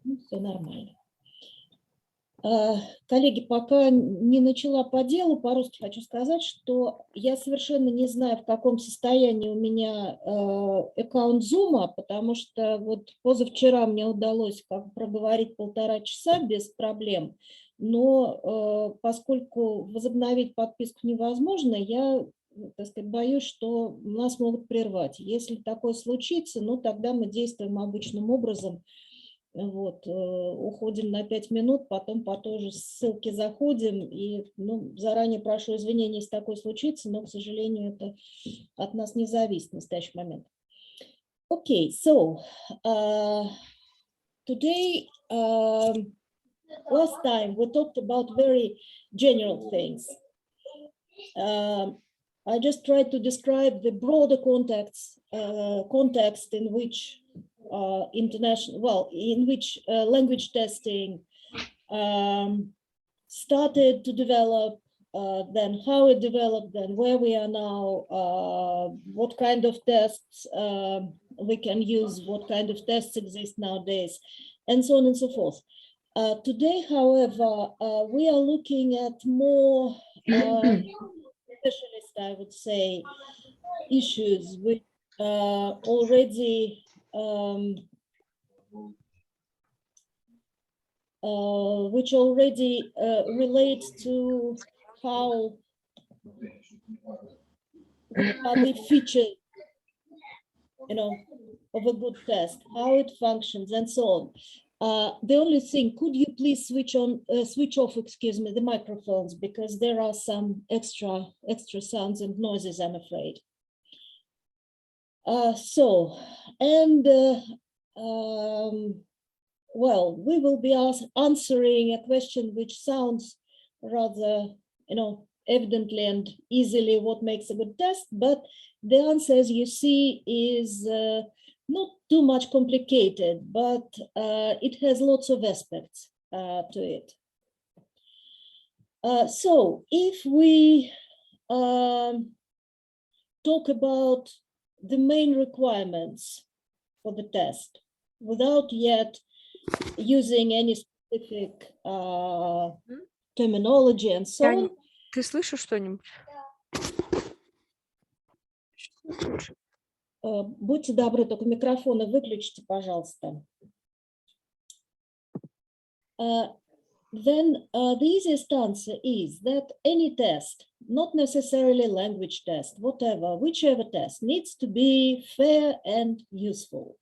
Ну, все нормально. Коллеги, пока не начала по делу, по-русски хочу сказать, что я совершенно не знаю, в каком состоянии у меня аккаунт Zoom, потому что вот позавчера мне удалось проговорить 1,5 часа без проблем, но поскольку возобновить подписку невозможно, я, так сказать, боюсь, что нас могут прервать. Если такое случится, ну тогда мы действуем обычным образом. Вот, уходим на 5 минут, потом по той же ссылке заходим, и ну, заранее прошу извинения, если такое случится, но, к сожалению, это от нас не зависит в настоящий момент. Okay, so today, last time we talked about very general things. I just tried to describe the broader context in which language testing started to develop, then how it developed, then where we are now, what kind of tests we can use, what kind of tests exist nowadays, and so on and so forth. Today, however, we are looking at more specialist, I would say, issues which already relate to how the features, of a good test, how it functions, and so on. The only thing, could you please switch off, excuse me, the microphones, because there are some extra sounds and noises, I'm afraid. Well, we will be answering a question which sounds rather, evidently and easily what makes a good test, but the answer, as you see, is not too much complicated, but it has lots of aspects to it. So if we talk about the main requirements for the test without yet using any specific terminology and so on. Ты слышишь что-нибудь? Будьте добры, только микрофоны выключите, пожалуйста. Then the easiest answer is that any test, not necessarily language test, whichever test, needs to be fair and useful.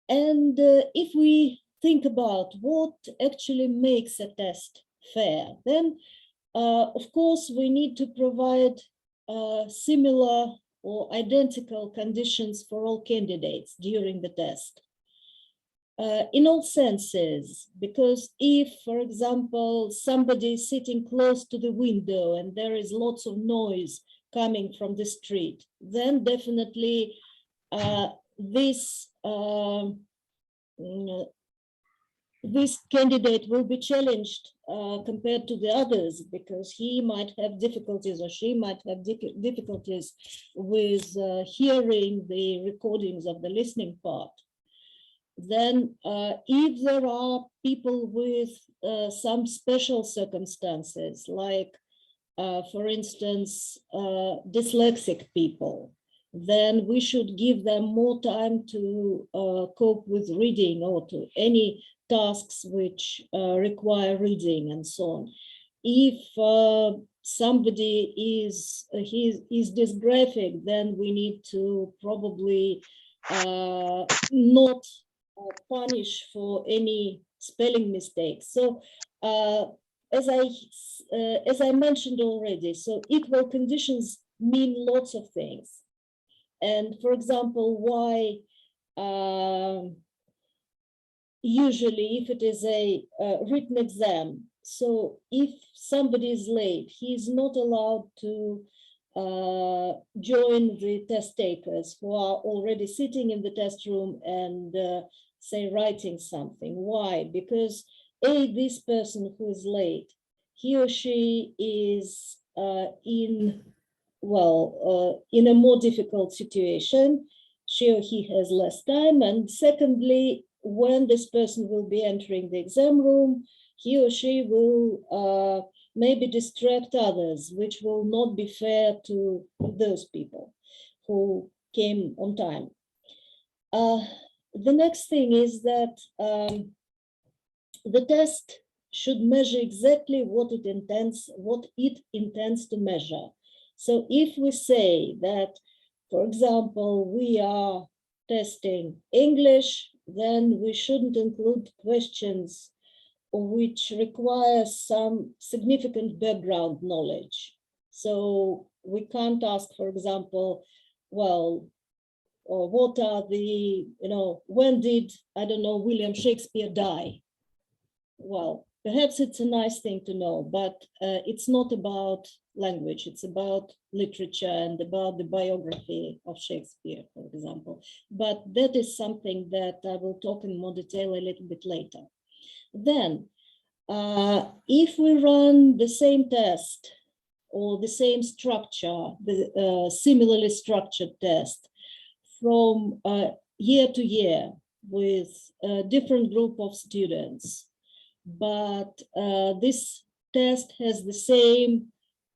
And if we think about what actually makes a test fair, then of course we need to provide similar or identical conditions for all candidates during the test. In all senses, because if, for example, somebody is sitting close to the window and there is lots of noise coming from the street, then definitely this candidate will be challenged compared to the others, because he might have difficulties or she might have difficulties with hearing the recordings of the listening part. Then if there are people with some special circumstances, like, for instance, dyslexic people, then we should give them more time to cope with reading or to any tasks which require reading and so on. If somebody is dysgraphic, then we need to probably not punish for any spelling mistakes. So as I mentioned already, so equal conditions mean lots of things. And for example, why usually if it is a written exam, so if somebody is late, he is not allowed to join the test takers who are already sitting in the test room and say writing something. Why? Because this person who is late, he or she is in a more difficult situation. She or he has less time, and secondly, when this person will be entering the exam room, he or she will maybe distract others, which will not be fair to those people who came on time. The next thing is that the test should measure exactly what it intends to measure. So if we say that, for example, we are testing English, then we shouldn't include questions which require some significant background knowledge. So we can't ask, for example, well, or what are the, when did, I don't know, William Shakespeare die? Well, perhaps it's a nice thing to know, but it's not about language. It's about literature and about the biography of Shakespeare, for example. But that is something that I will talk in more detail a little bit later. Then, if we run the same test or the same structure, the similarly structured test from year to year with a different group of students, but this test has the same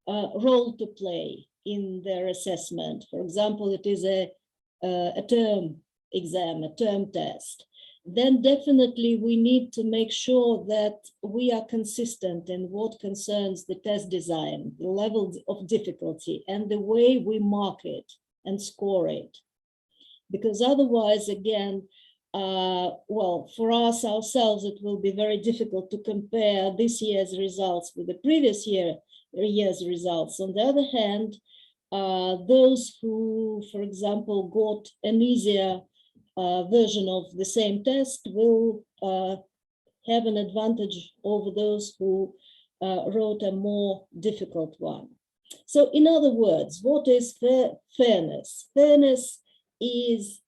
role to play in their assessment. For example, it is a term exam, a term test. Then definitely we need to make sure that we are consistent in what concerns the test design, the level of difficulty, and the way we mark it and score it. Because otherwise, again, well, for us ourselves, it will be very difficult to compare this year's results with the previous year's results. On the other hand, those who, for example, got an easier version of the same test will have an advantage over those who wrote a more difficult one. So in other words, what is fairness? Fairness is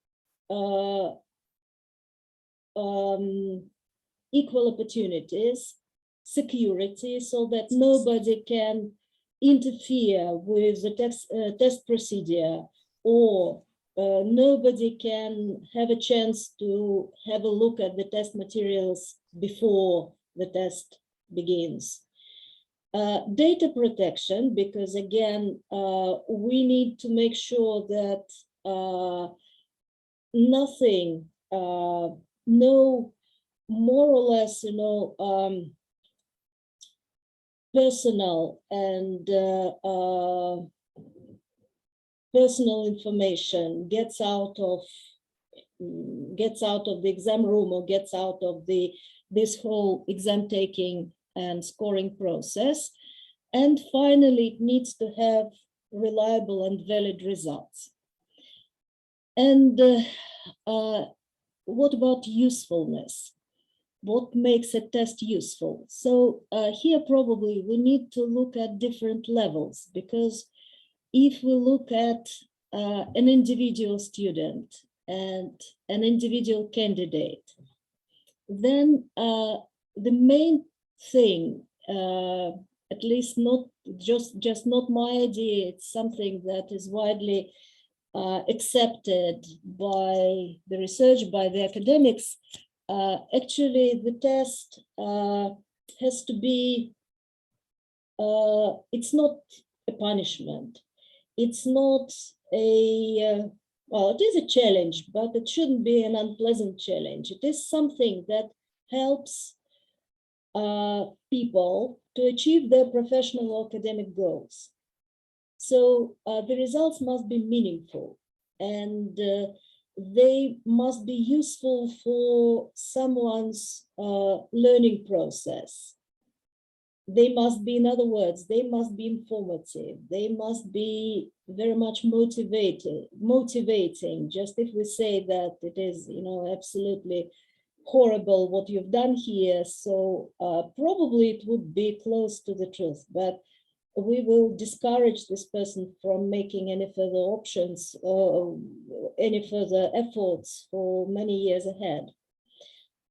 equal opportunities, security, so that nobody can interfere with the test procedure, or nobody can have a chance to have a look at the test materials before the test begins. Data protection, because again, we need to make sure that nothing, no more or less, personal and personal information gets out of the exam room or gets out of this whole exam taking and scoring process. And finally, it needs to have reliable and valid results. And what about usefulness? What makes a test useful? So here probably we need to look at different levels, because if we look at an individual student and an individual candidate, then the main thing, at least not just not my idea, it's something that is widely accepted by the research, by the academics. Actually, the test has to be, it's not a punishment. It's not a, well, it is a challenge, but it shouldn't be an unpleasant challenge. It is something that helps people to achieve their professional or academic goals. So the results must be meaningful, and they must be useful for someone's learning process. They must be, in other words, they must be informative. They must be very much motivating. Just if we say that it is, absolutely horrible what you've done here, so probably it would be close to the truth, but we will discourage this person from making any further options or any further efforts for many years ahead.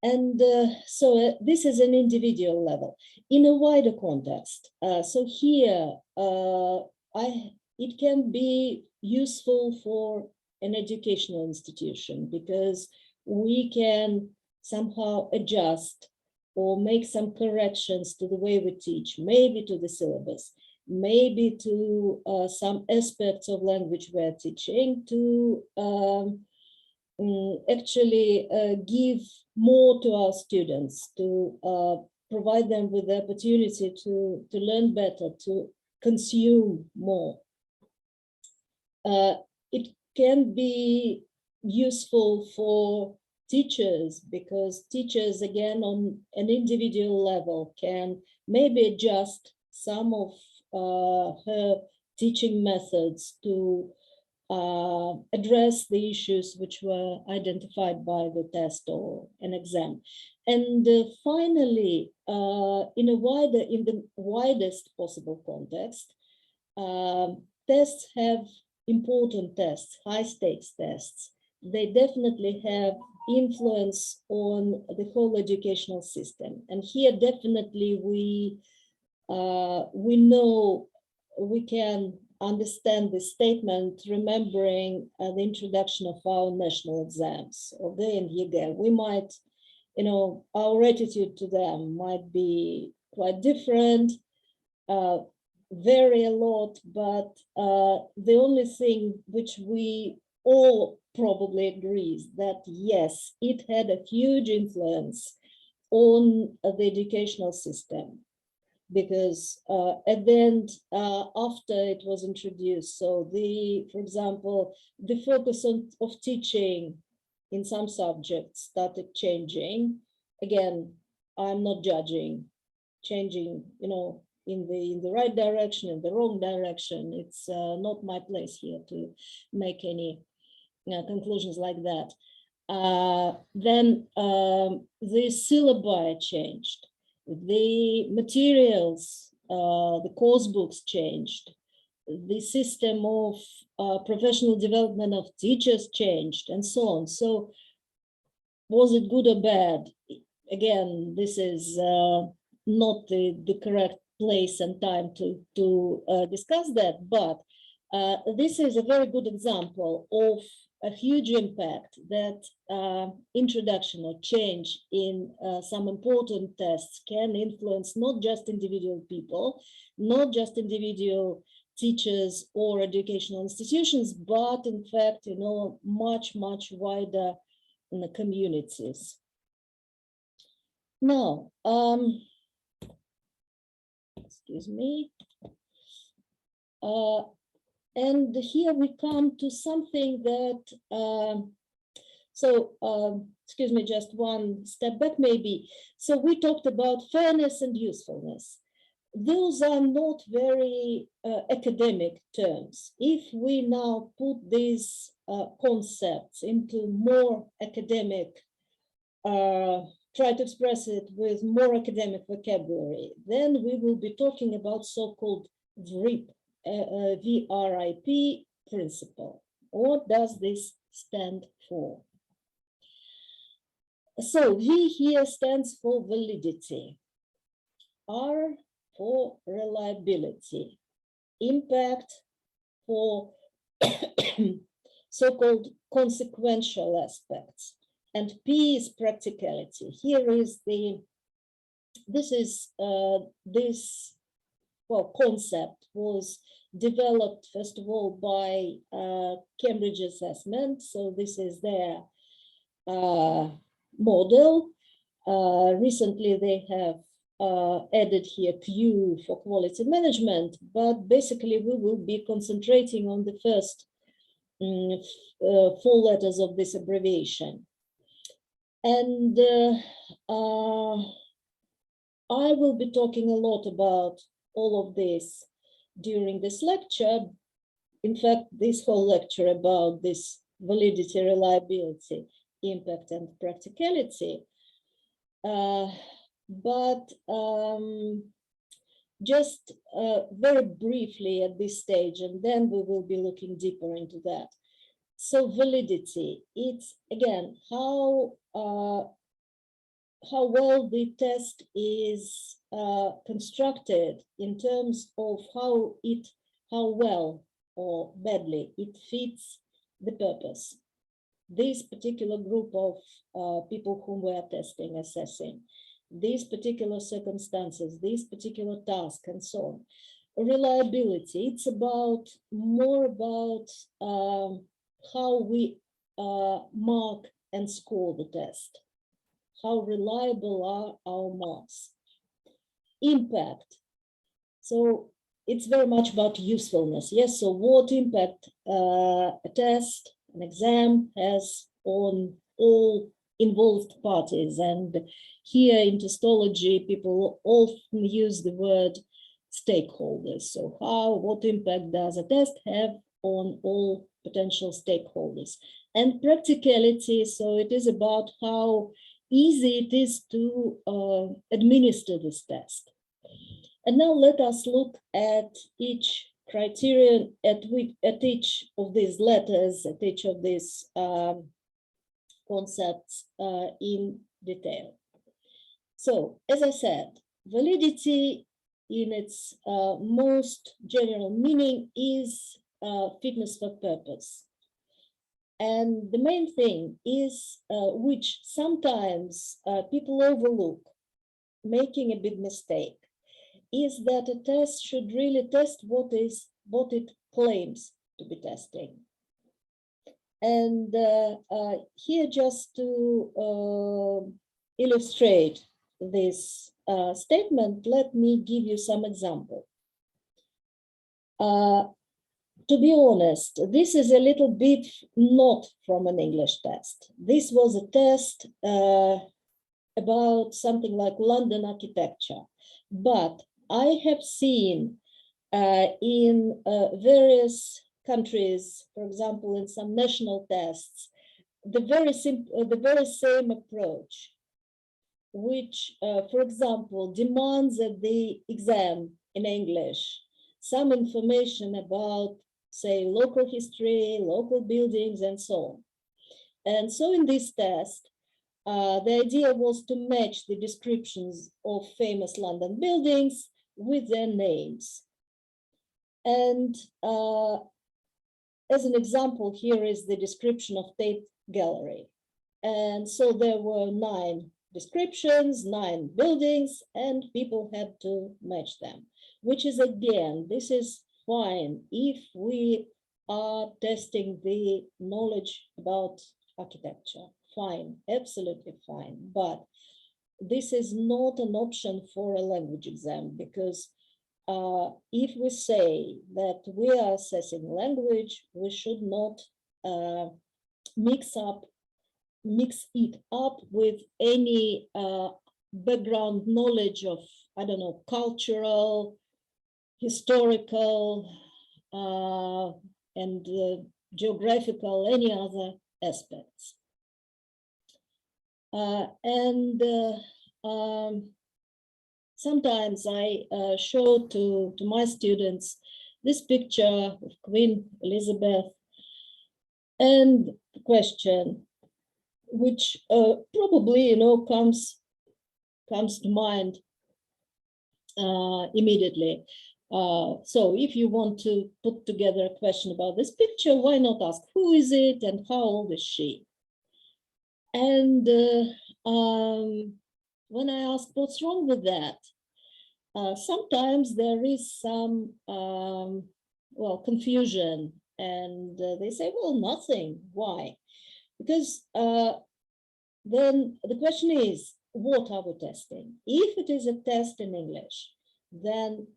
And so this is an individual level. In a wider context, so here it can be useful for an educational institution, because we can somehow adjust or make some corrections to the way we teach, maybe to the syllabus, maybe to some aspects of language we're teaching, to actually give more to our students, to provide them with the opportunity to learn better, to consume more. It can be useful for teachers, because teachers, again, on an individual level, can maybe adjust some of her teaching methods to address the issues which were identified by the test or an exam. And finally, in the widest possible context, tests have important tests, high stakes tests. They definitely have influence on the whole educational system. And here definitely we know, we can understand the statement remembering the introduction of our national exams, or the EGE. We might, our attitude to them might be quite different, vary a lot, but the only thing which we all probably agree is that yes, it had a huge influence on the educational system, because at the end, after it was introduced, so for example, the focus of teaching in some subjects started changing. Again, I'm not judging, changing, in the right direction, in the wrong direction. It's not my place here to make any conclusions like that. Then the syllabi changed, the materials, the course books changed, the system of professional development of teachers changed, and so on. So was it good or bad? Again, this is not the correct place and time to discuss that, but this is a very good example of a huge impact that introduction or change in some important tests can influence not just individual people, not just individual teachers or educational institutions, but in fact, much, much wider in the communities. Now, excuse me. And here we come to something that, excuse me, just one step back maybe. So we talked about fairness and usefulness. Those are not very academic terms. If we now put these concepts into more academic, try to express it with more academic vocabulary, then we will be talking about so-called VRIP, VRIP principle. What does this stand for? So V here stands for validity, R for reliability, impact for so-called consequential aspects, and P is practicality. Here is this concept was developed first of all by Cambridge Assessment. So this is their model. Recently they have added here Q for quality management, but basically we will be concentrating on the first 4 letters of this abbreviation. And I will be talking a lot about all of this during this lecture. In fact, this whole lecture about this validity, reliability, impact, and practicality. But just very briefly at this stage, and then we will be looking deeper into that. So validity, it's again how well the test is constructed in terms of how well or badly it fits the purpose. this particular group of people whom we are testing, assessing, these particular circumstances, this particular task, and so on. Reliability, it's about more about how we mark and score the test. How reliable are our marks? Impact. So it's very much about usefulness. Yes, so what impact a test, an exam has on all involved parties. And here in testology, people often use the word stakeholders. So what impact does a test have on all potential stakeholders? And practicality, so it is about how easy it is to administer this test. And now let us look at each criterion, at each of these letters, at each of these concepts in detail. So, as I said, validity in its most general meaning is fitness for purpose. And the main thing is, which sometimes people overlook, making a big mistake, is that a test should really test what it claims to be testing. And here, just to illustrate this statement, let me give you some example. To be honest, this is a little bit not from an English test. This was a test about something like London architecture, but I have seen in various countries, for example, in some national tests, the very same approach, which, for example, demands at the exam in English some information about, say, local history, local buildings, and so on. And so in this test, the idea was to match the descriptions of famous London buildings with their names. And as an example, here is the description of Tate Gallery. And so there were 9 descriptions, 9 buildings, and people had to match them, which is, again, this is fine if we are testing the knowledge about architecture. Fine, absolutely fine. But this is not an option for a language exam, because if we say that we are assessing language, we should not mix it up with any background knowledge of, I don't know, cultural, historical, and geographical, any other aspects. Sometimes I show to my students this picture of Queen Elizabeth, and the question, which probably comes to mind immediately. So if you want to put together a question about this picture, why not ask who is it and how old is she? And when I ask what's wrong with that, sometimes there is some confusion, and they say, well, nothing. Why? Because then the question is, what are we testing? If it is a test in English, then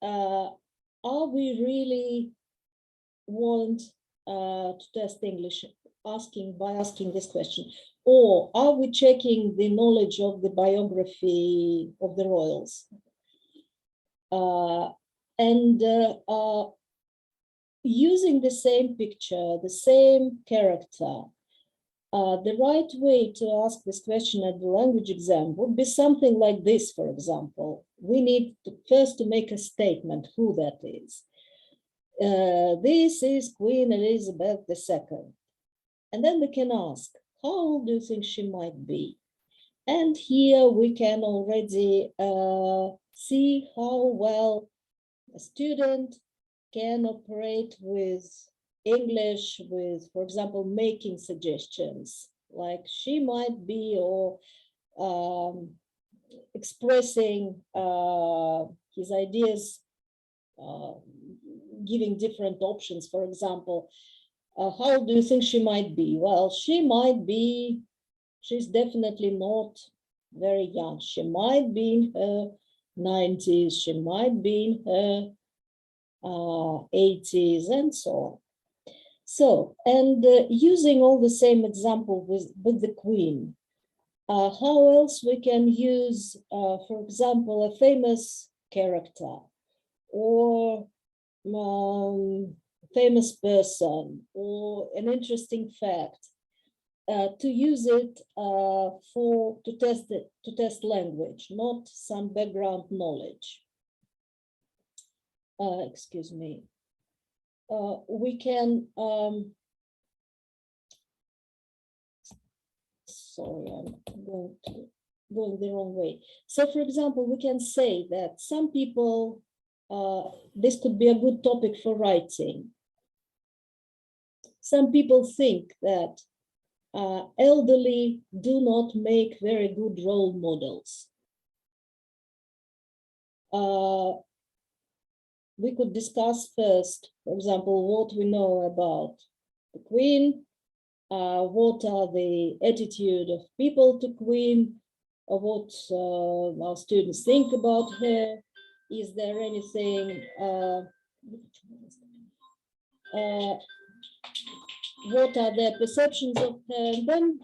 are we really want to test English by asking this question? Or are we checking the knowledge of the biography of the royals? Using the same picture, the same character, the right way to ask this question at the language exam would be something like this, for example. We need first to make a statement who that is. This is Queen Elizabeth II. And then we can ask, how old do you think she might be? And here we can already see how well a student can operate with English with, for example, making suggestions, like she might be, or expressing his ideas, giving different options. For example, how do you think she might be? Well, she might be, she's definitely not very young. She might be in her 90s, she might be in her 80s, and so on. So, and using all the same example with the Queen, how else we can use, for example, a famous character or famous person or an interesting fact, to use it to test language, not some background knowledge. Excuse me. We can, sorry, I'm going the wrong way. So, for example, we can say that some people, this could be a good topic for writing. Some people think that elderly do not make very good role models. We could discuss first, for example, what we know about the Queen, what are the attitude of people to Queen, or what our students think about her. Is there anything, what are their perceptions of her, and then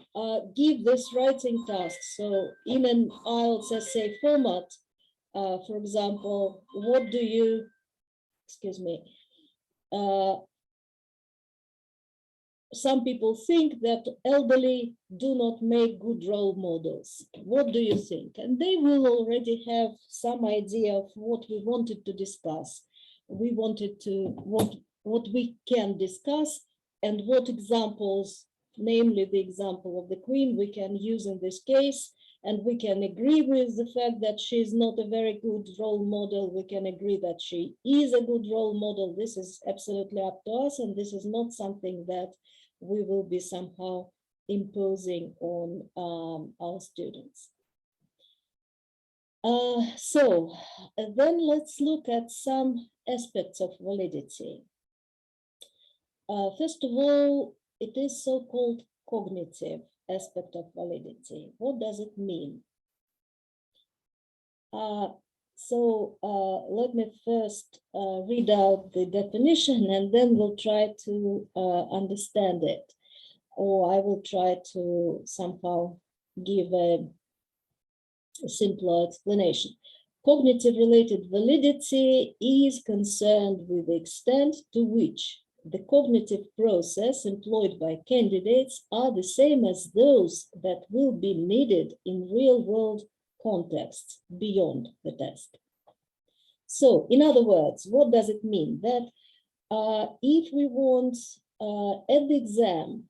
give this writing task. So in an IELTS essay format, for example, what do you, excuse me, some people think that elderly do not make good role models. What do you think? And they will already have some idea of what we wanted to discuss. We wanted to, what we can discuss, and what examples, namely the example of the Queen, we can use in this case. And we can agree with the fact that she is not a very good role model. We can agree that she is a good role model. This is absolutely up to us, and this is not something that we will be somehow imposing on our students. So then let's look at some aspects of validity. First of all, it is so-called cognitive aspect of validity. What does it mean? Let me first read out the definition, and then we'll try to understand it, or I will try to somehow give a simpler explanation. Cognitive related validity is concerned with the extent to which the cognitive process employed by candidates are the same as those that will be needed in real-world contexts beyond the test. So, in other words, what does it mean? That if we want at the exam,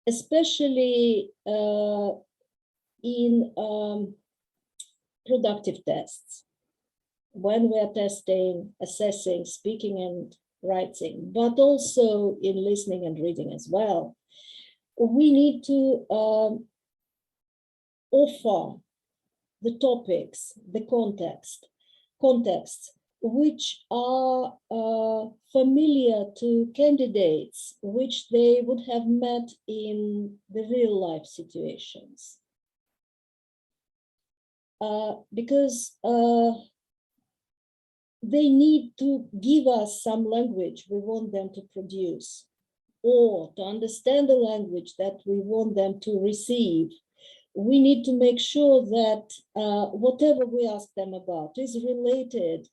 especially in productive tests, when we are testing, assessing, speaking and writing, but also in listening and reading as well, we need to offer the topics, the contexts, which are familiar to candidates, which they would have met in the real life situations. Because they need to give us some language we want them to produce, or to understand the language that we want them to receive. We need to make sure that whatever we ask them about is related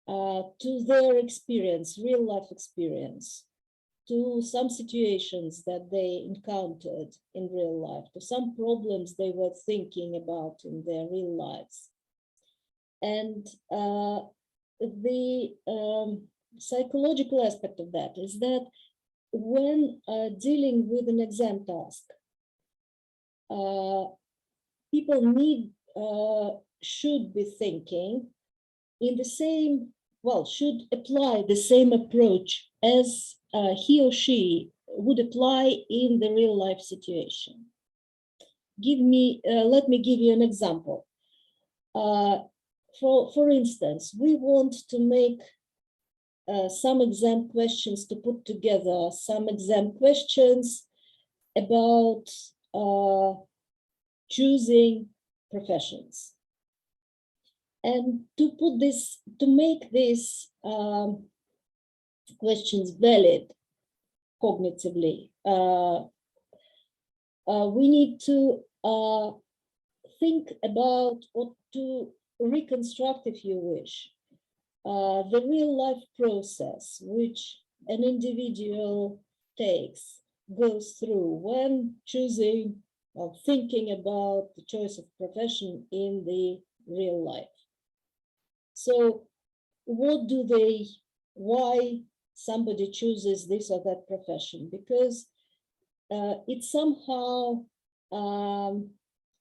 to their experience, real life experience, to some situations that they encountered in real life, to some problems they were thinking about in their real lives. And the psychological aspect of that is that when dealing with an exam task, people should be thinking in the same well, should apply the same approach as he or she would apply in the real life situation. Let me give you an example. For instance, we want to make some exam questions, to put together some exam questions about choosing professions. And to make these questions valid cognitively, we need to think about, or to reconstruct, if you wish, the real life process which an individual goes through when choosing or thinking about the choice of profession in the real life. So why somebody chooses this or that profession? Because it somehow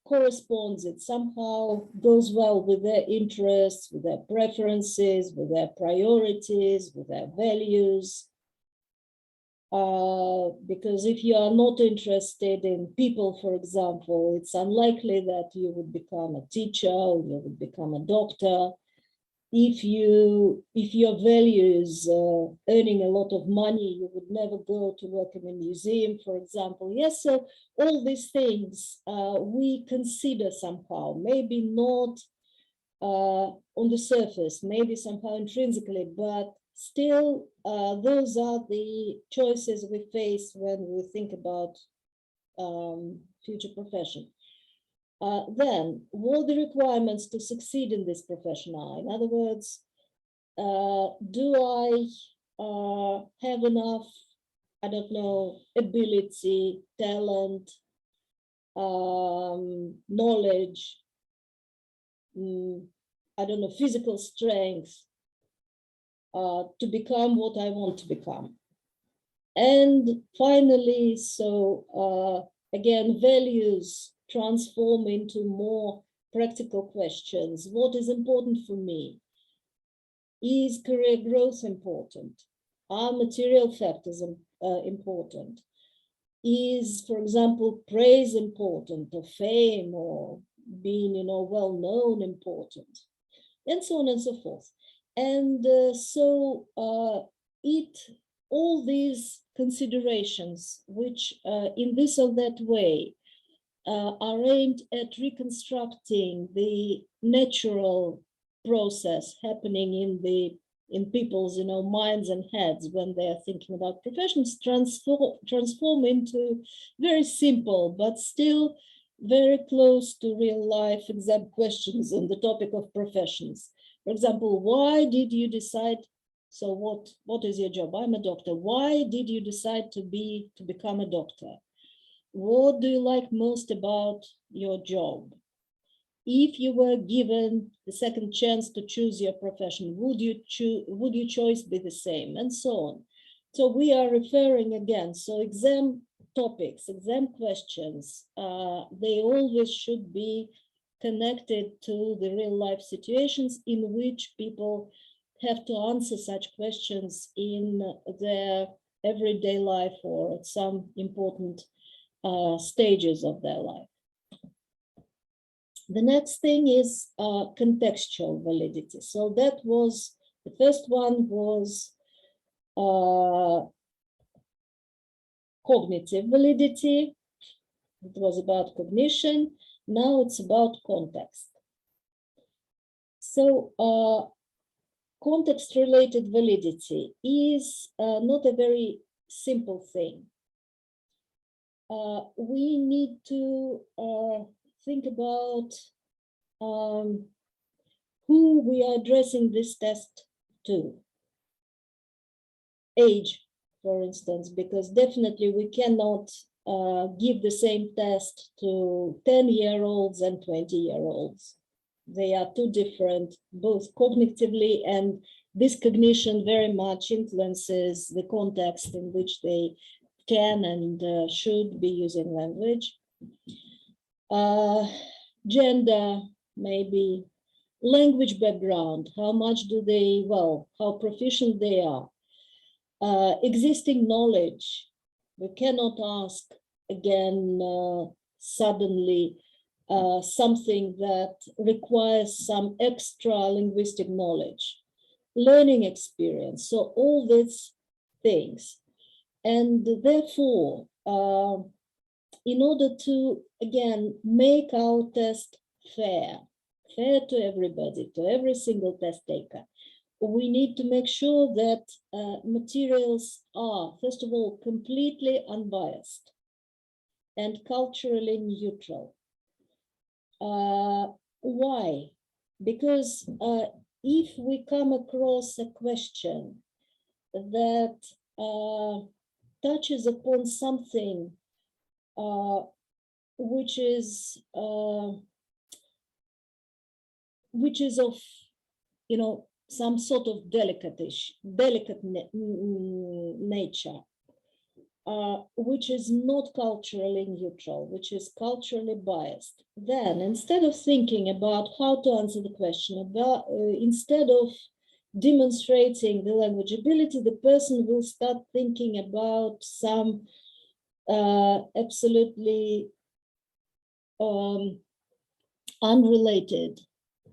corresponds, it somehow goes well with their interests, with their preferences, with their priorities, with their values. Because if you are not interested in people, for example, it's unlikely that you would become a teacher or you would become a doctor. If your value is earning a lot of money, you would never go to work in a museum, for example. Yes, so all these things we consider somehow, maybe not on the surface, maybe somehow intrinsically, but still those are the choices we face when we think about future profession. Then, what the requirements to succeed in this profession are? In other words, do I have enough, I don't know, ability, talent, knowledge, I don't know, physical strength to become what I want to become? And finally, so again, values transform into more practical questions. What is important for me? Is career growth important? Are material factors important? Is, for example, praise important, or fame, or being, well known important? And so on and so forth. And all these considerations, which in this or that way are aimed at reconstructing the natural process happening in people's minds and heads when they are thinking about professions, transform into very simple but still very close to real life exam questions on the topic of professions. For example, why did you decide? So what is your job? I'm a doctor. Why did you decide to become a doctor? What do you like most about your job? If you were given the second chance to choose your profession, would your choice be the same? And so on. So we are referring again. So exam topics, exam questions, they always should be connected to the real life situations in which people have to answer such questions in their everyday life or at some important stages of their life. The next thing is contextual validity. So that was, the first one was cognitive validity. It was about cognition. Now it's about context. So context-related validity is not a very simple thing. We need to think about who we are addressing this test to. Age, for instance, because definitely we cannot give the same test to 10-year-olds and 20-year-olds. They are too different, both cognitively, and this cognition very much influences the context in which they can and should be using language. Gender, maybe language background, how much do they, well, how proficient they are, existing knowledge. We cannot ask again suddenly something that requires some extra linguistic knowledge, learning experience, so all these things. And therefore, in order to, again, make our test fair to everybody, to every single test taker, we need to make sure that materials are, first of all, completely unbiased and culturally neutral. Why? Because if we come across a question that touches upon something which is of, some sort of delicate nature, which is not culturally neutral, which is culturally biased, then instead of thinking about how to answer the question, instead of demonstrating the language ability, the person will start thinking about some absolutely unrelated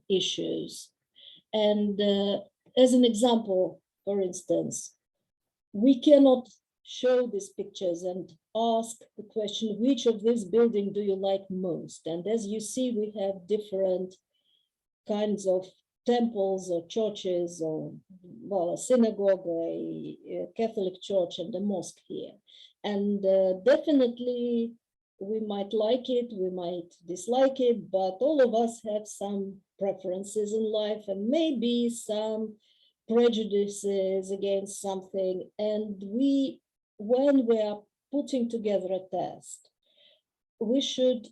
issues. And as an example, for instance, we cannot show these pictures and ask the question, which of this building do you like most? And as you see, we have different kinds of temples or churches, or, well, a synagogue, a Catholic church, and a mosque here. And definitely we might like it, we might dislike it, but all of us have some preferences in life and maybe some prejudices against something. And when we are putting together a test, we should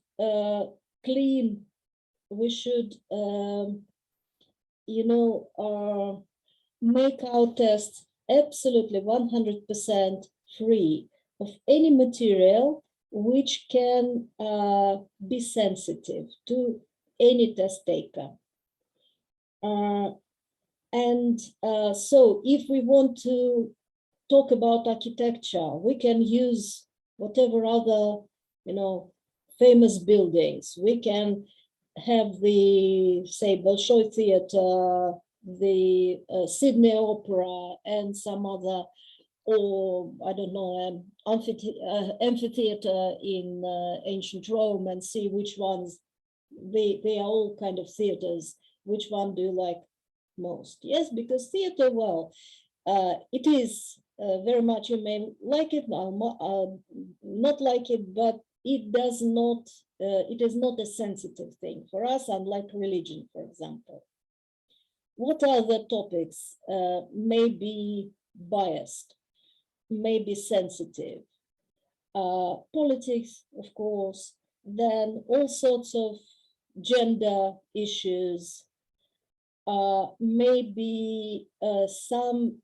make our test absolutely 100% free of any material which can be sensitive to any test taker. So if we want to talk about architecture, we can use whatever other, famous buildings. We can have the, say, Bolshoi Theater, the Sydney Opera, and some other, or I don't know, amphitheater in ancient Rome, and see which ones, they are all kind of theaters. Which one do you like most? Yes, because theater, well, it is very much, you may like it now, not like it, but it does not, it is not a sensitive thing for us, unlike religion, for example. What other topics may be biased, may be sensitive? Politics, of course, then all sorts of gender issues, maybe some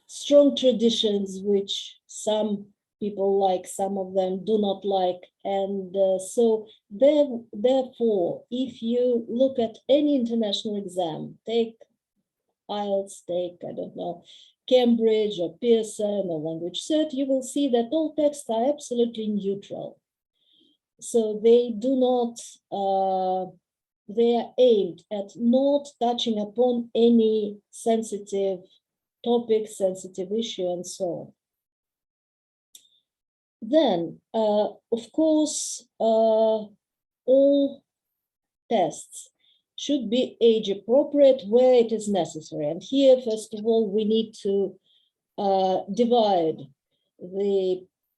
strong traditions which some people like, some of them do not like. And so therefore, if you look at any international exam, take IELTS, take, I don't know, Cambridge or Pearson or Language Cert, you will see that all texts are absolutely neutral. So they do not, they are aimed at not touching upon any sensitive topic, sensitive issue, and so on. Then, of course, all tests should be age appropriate where it is necessary. And here, first of all, we need to divide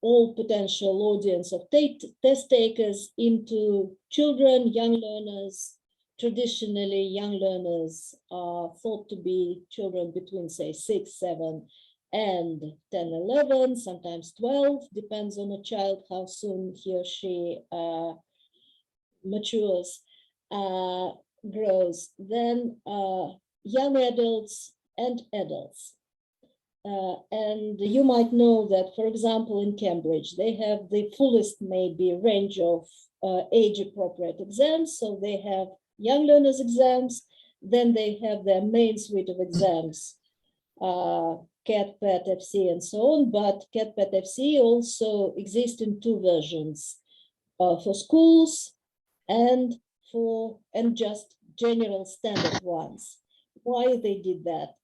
all potential audience of test takers into children, young learners. Traditionally, young learners are thought to be children between, say, 6, 7, and 10, 11, sometimes 12, depends on a child how soon he or she matures, grows. Then young adults and adults. And you might know that, for example, in Cambridge, they have the fullest, maybe, range of age-appropriate exams. So they have young learners exams, Then they have their main suite of exams, CAT, PAT, FC, and so on. But CAT, PAT, FC also exist in two versions, for schools and just general standard ones. Why they did that?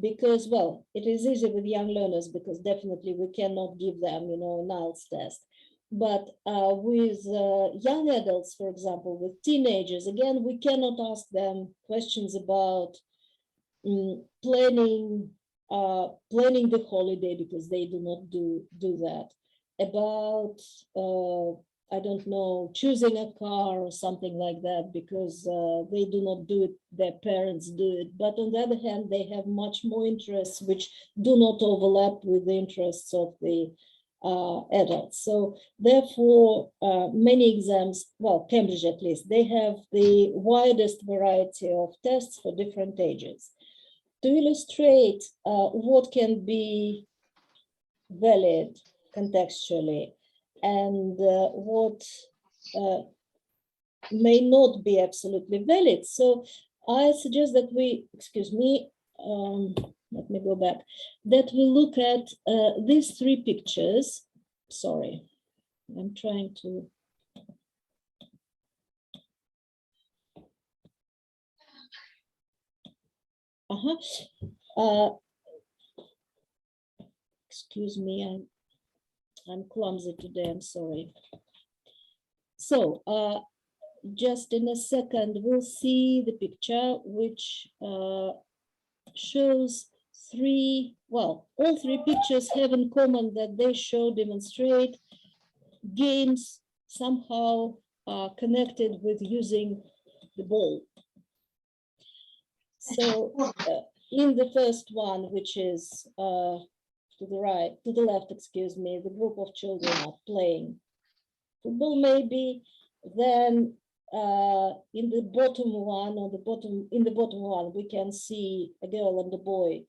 Because, well, it is easy with young learners because definitely we cannot give them, an IELTS test. But with young adults, for example, with teenagers, again, we cannot ask them questions about planning the holiday, because they do not do that. About I don't know, choosing a car or something like that, because they do not do it, their parents do it. But on the other hand, they have much more interests which do not overlap with the interests of the adults. So therefore, many exams, well, Cambridge at least, they have the widest variety of tests for different ages. To illustrate what can be valid contextually and what may not be absolutely valid. So I suggest that we, excuse me, let me go back, that we look at these three pictures. Sorry, I'm trying to. Excuse me, I'm clumsy today, I'm sorry. So just in a second, we'll see the picture which shows three, well, all three pictures have in common that they demonstrate games somehow connected with using the ball. So in the first one, which is to the left, excuse me, the group of children are playing football maybe. Then in the bottom one, we can see a girl and a boy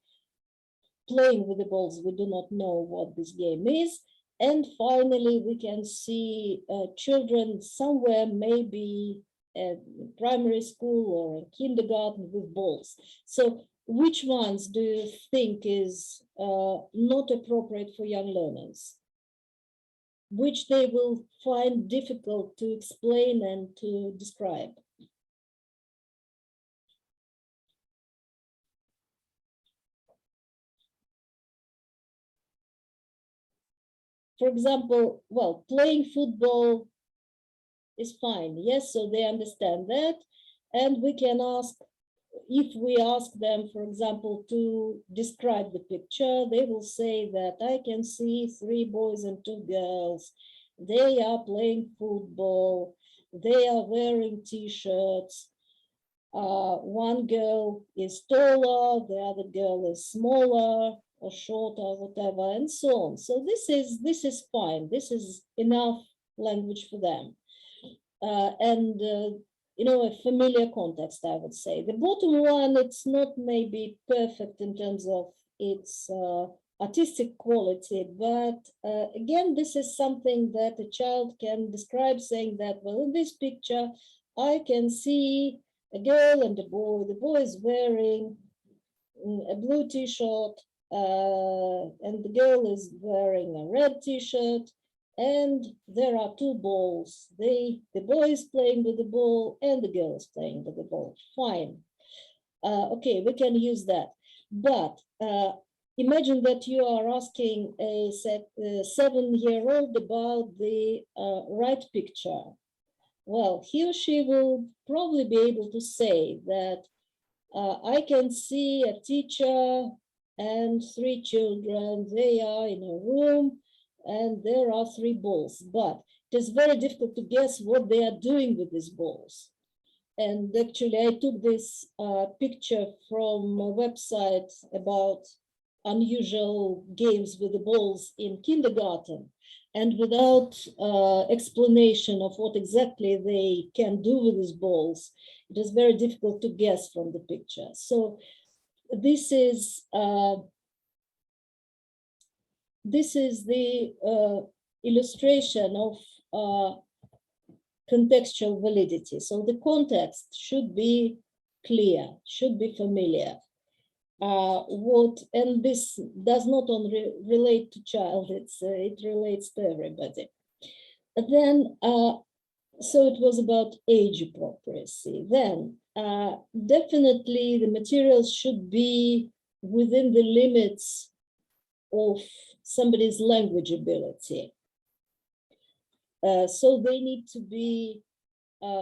playing with the balls. We do not know what this game is. And finally, we can see children somewhere, maybe at primary school or kindergarten, with balls. So which ones do you think is not appropriate for young learners? Which they will find difficult to explain and to describe? For example, well, playing football is fine. Yes, so they understand that. And we can ask, if we ask them, for example, to describe the picture, they will say that I can see 3 boys and 2 girls. They are playing football. They are wearing t-shirts. One girl is taller, the other girl is smaller or shorter, whatever, and so on. So this is fine. This is enough language for them. A familiar context, I would say. The bottom one, it's not maybe perfect in terms of its artistic quality, but again, this is something that a child can describe, saying that, well, in this picture, I can see a girl and a boy. The boy is wearing a blue t-shirt, and the girl is wearing a red t-shirt. And there are 2 balls. The boy is playing with the ball and the girl is playing with the ball. Fine. Okay, we can use that. But imagine that you are asking a 7-year-old about the right picture. Well, he or she will probably be able to say that I can see a teacher and 3 children. They are in a room, and there are 3 balls, but it is very difficult to guess what they are doing with these balls. And actually, I took this picture from a website about unusual games with the balls in kindergarten. And without explanation of what exactly they can do with these balls, it is very difficult to guess from the picture. So this is the illustration of contextual validity. So the context should be clear, should be familiar. And this does not only relate to child, it relates to everybody. But then, so it was about age appropriacy. Then, definitely the materials should be within the limits of somebody's language ability. So they need to be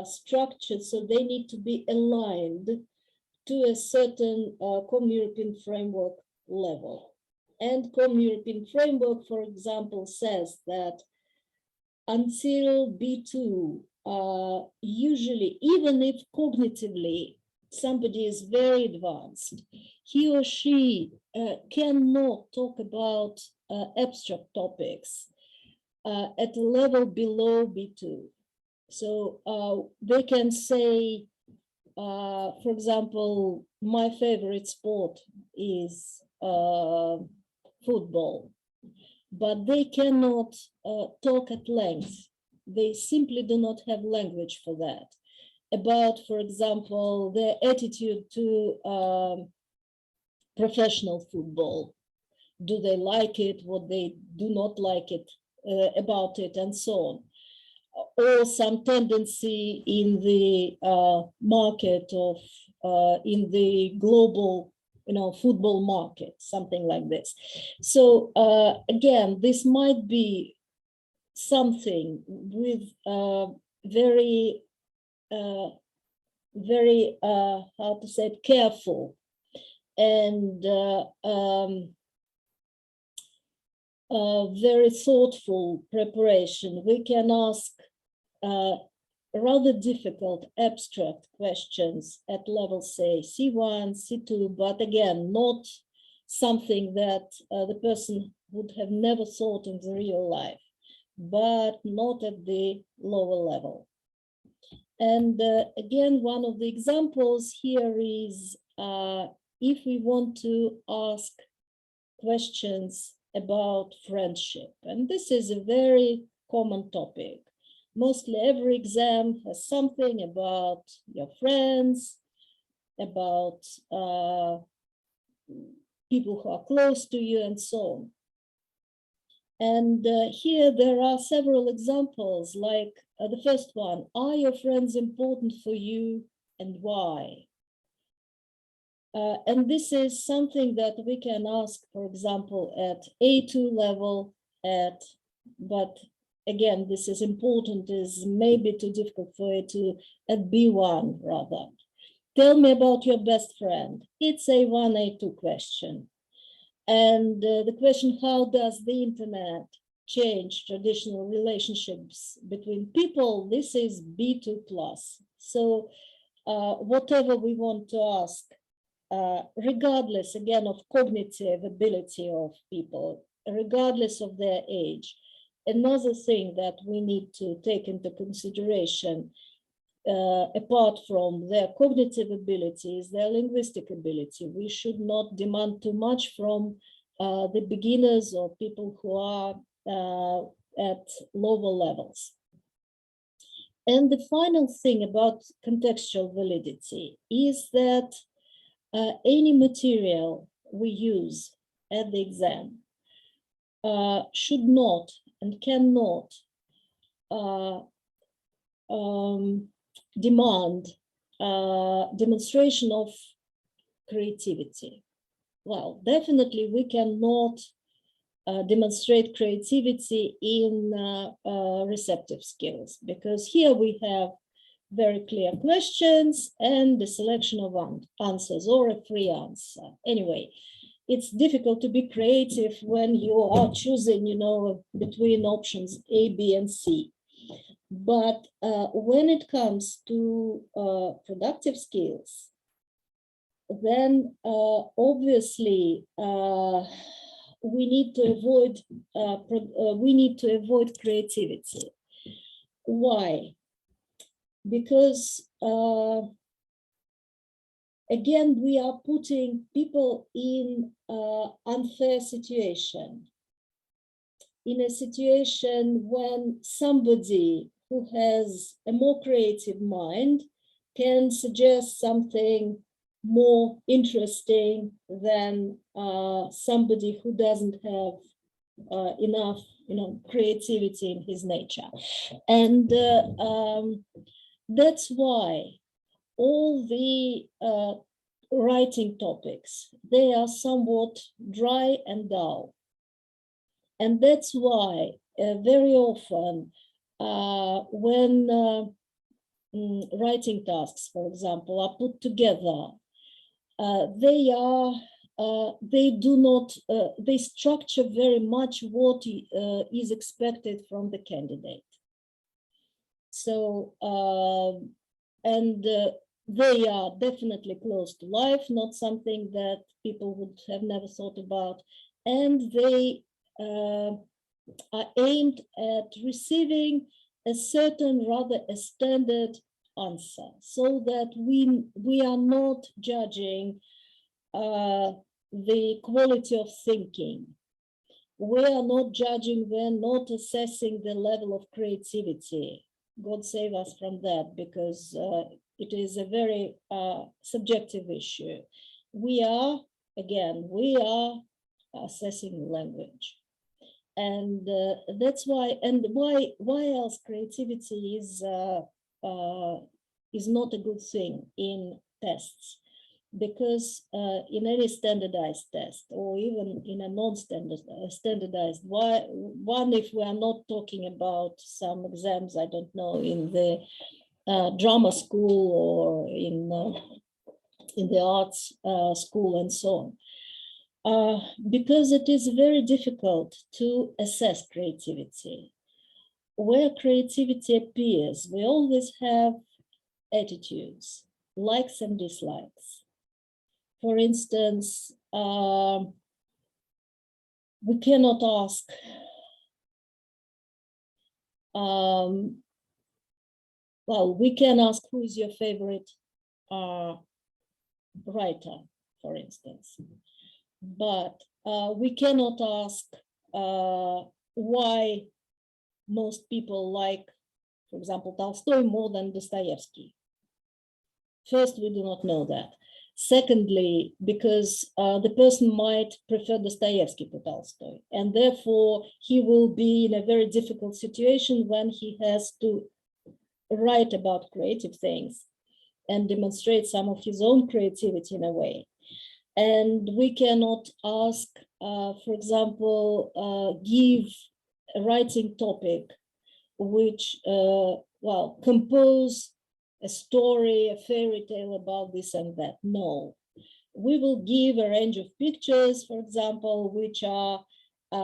structured, so they need to be aligned to a certain Common European framework level. And Common European framework, for example, says that until B2, usually, even if cognitively somebody is very advanced, he or she cannot talk about abstract topics at a level below B2. So they can say, for example, my favorite sport is football, but they cannot talk at length. They simply do not have language for that. About, for example, their attitude to professional football. Do they like it? What they do not like it about it, and so on. Or some tendency in the market of, in the global, football market, something like this. So again, this might be something with very, how to say it, careful and very thoughtful preparation. We can ask rather difficult abstract questions at level, say, C1, C2, but again, not something that the person would have never thought in the real life, but not at the lower level. And again, one of the examples here is if we want to ask questions about friendship, and this is a very common topic. Mostly every exam has something about your friends, about people who are close to you, and so on. And here there are several examples, like the first one: are your friends important for you and why? And this is something that we can ask, for example, at A2 level, but again, this is important, is maybe too difficult for it to at B1 rather. Tell me about your best friend. It's a A1, A2 question. And the question, how does the internet change traditional relationships between people? This is B2 plus. So whatever we want to ask, regardless, again, of cognitive ability of people, regardless of their age. Another thing that we need to take into consideration, apart from their cognitive ability, is their linguistic ability. We should not demand too much from the beginners or people who are at lower levels. And the final thing about contextual validity is that any material we use at the exam should not and cannot demand demonstration of creativity. Well, definitely we cannot demonstrate creativity in receptive skills, because here we have very clear questions and the selection of answers, or a free answer. Anyway, it's difficult to be creative when you are choosing, between options A, B, and C. But when it comes to productive skills, then obviously we need to avoid creativity. Why? Because again, we are putting people in unfair situation, in a situation when somebody who has a more creative mind can suggest something more interesting than somebody who doesn't have enough, creativity in his nature. And that's why all the writing topics, they are somewhat dry and dull. And that's why very often when writing tasks, for example, are put together, they structure very much what is expected from the candidate. So, they are definitely close to life, not something that people would have never thought about. And they are aimed at receiving a certain, rather a standard answer, so that we are not judging the quality of thinking. We are not judging, we're not assessing the level of creativity. God save us from that, because it is a very subjective issue. We are assessing language. And that's why, and why else creativity is not a good thing in tests. Because in any standardized test, or even in a non-standardized one, if we are not talking about some exams, I don't know, in the drama school or in the arts school and so on, because it is very difficult to assess creativity. Where creativity appears, we always have attitudes, likes and dislikes. For instance, we cannot ask we can ask who is your favorite writer, for instance, but we cannot ask why most people like, for example, Tolstoy more than Dostoevsky. First, we do not know that. Secondly, because the person might prefer Dostoevsky to Tolstoy, and therefore he will be in a very difficult situation when he has to write about creative things and demonstrate some of his own creativity in a way. And we cannot ask, for example, give a writing topic which, compose a story, a fairy tale about this and that. No, we will give a range of pictures, for example, which are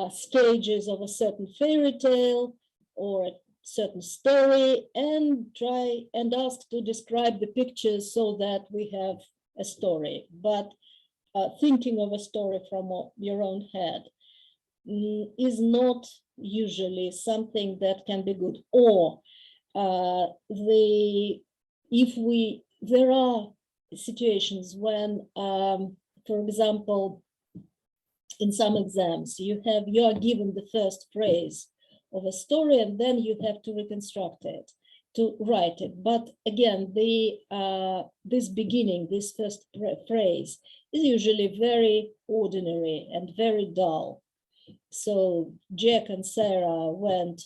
stages of a certain fairy tale or a certain story, and try and ask to describe the pictures so that we have a story. But thinking of a story from your own head is not usually something that can be good. Or there are situations when, for example, in some exams, you are given the first phrase of a story, and then you have to reconstruct it, to write it. But again, this first phrase is usually very ordinary and very dull. So Jack and Sarah went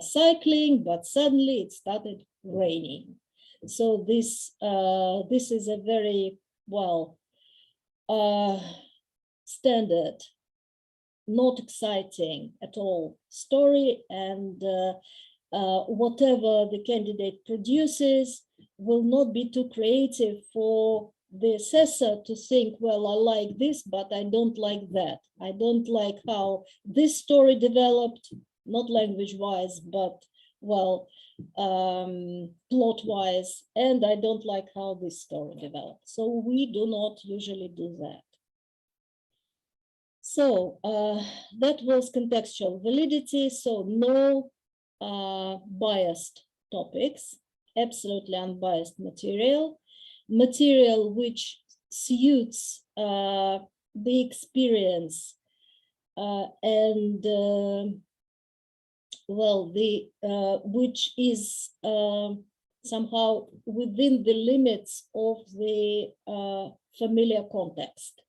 cycling, but suddenly it started raining. So this is a very standard, not exciting at all story, and whatever the candidate produces will not be too creative for the assessor to think, well, I like this, but I don't like that. I don't like how this story developed, not language-wise, but plot-wise, and I don't like how this story developed. So we do not usually do that. So that was contextual validity. So no biased topics, absolutely unbiased material which suits the experience and which is somehow within the limits of the familiar context.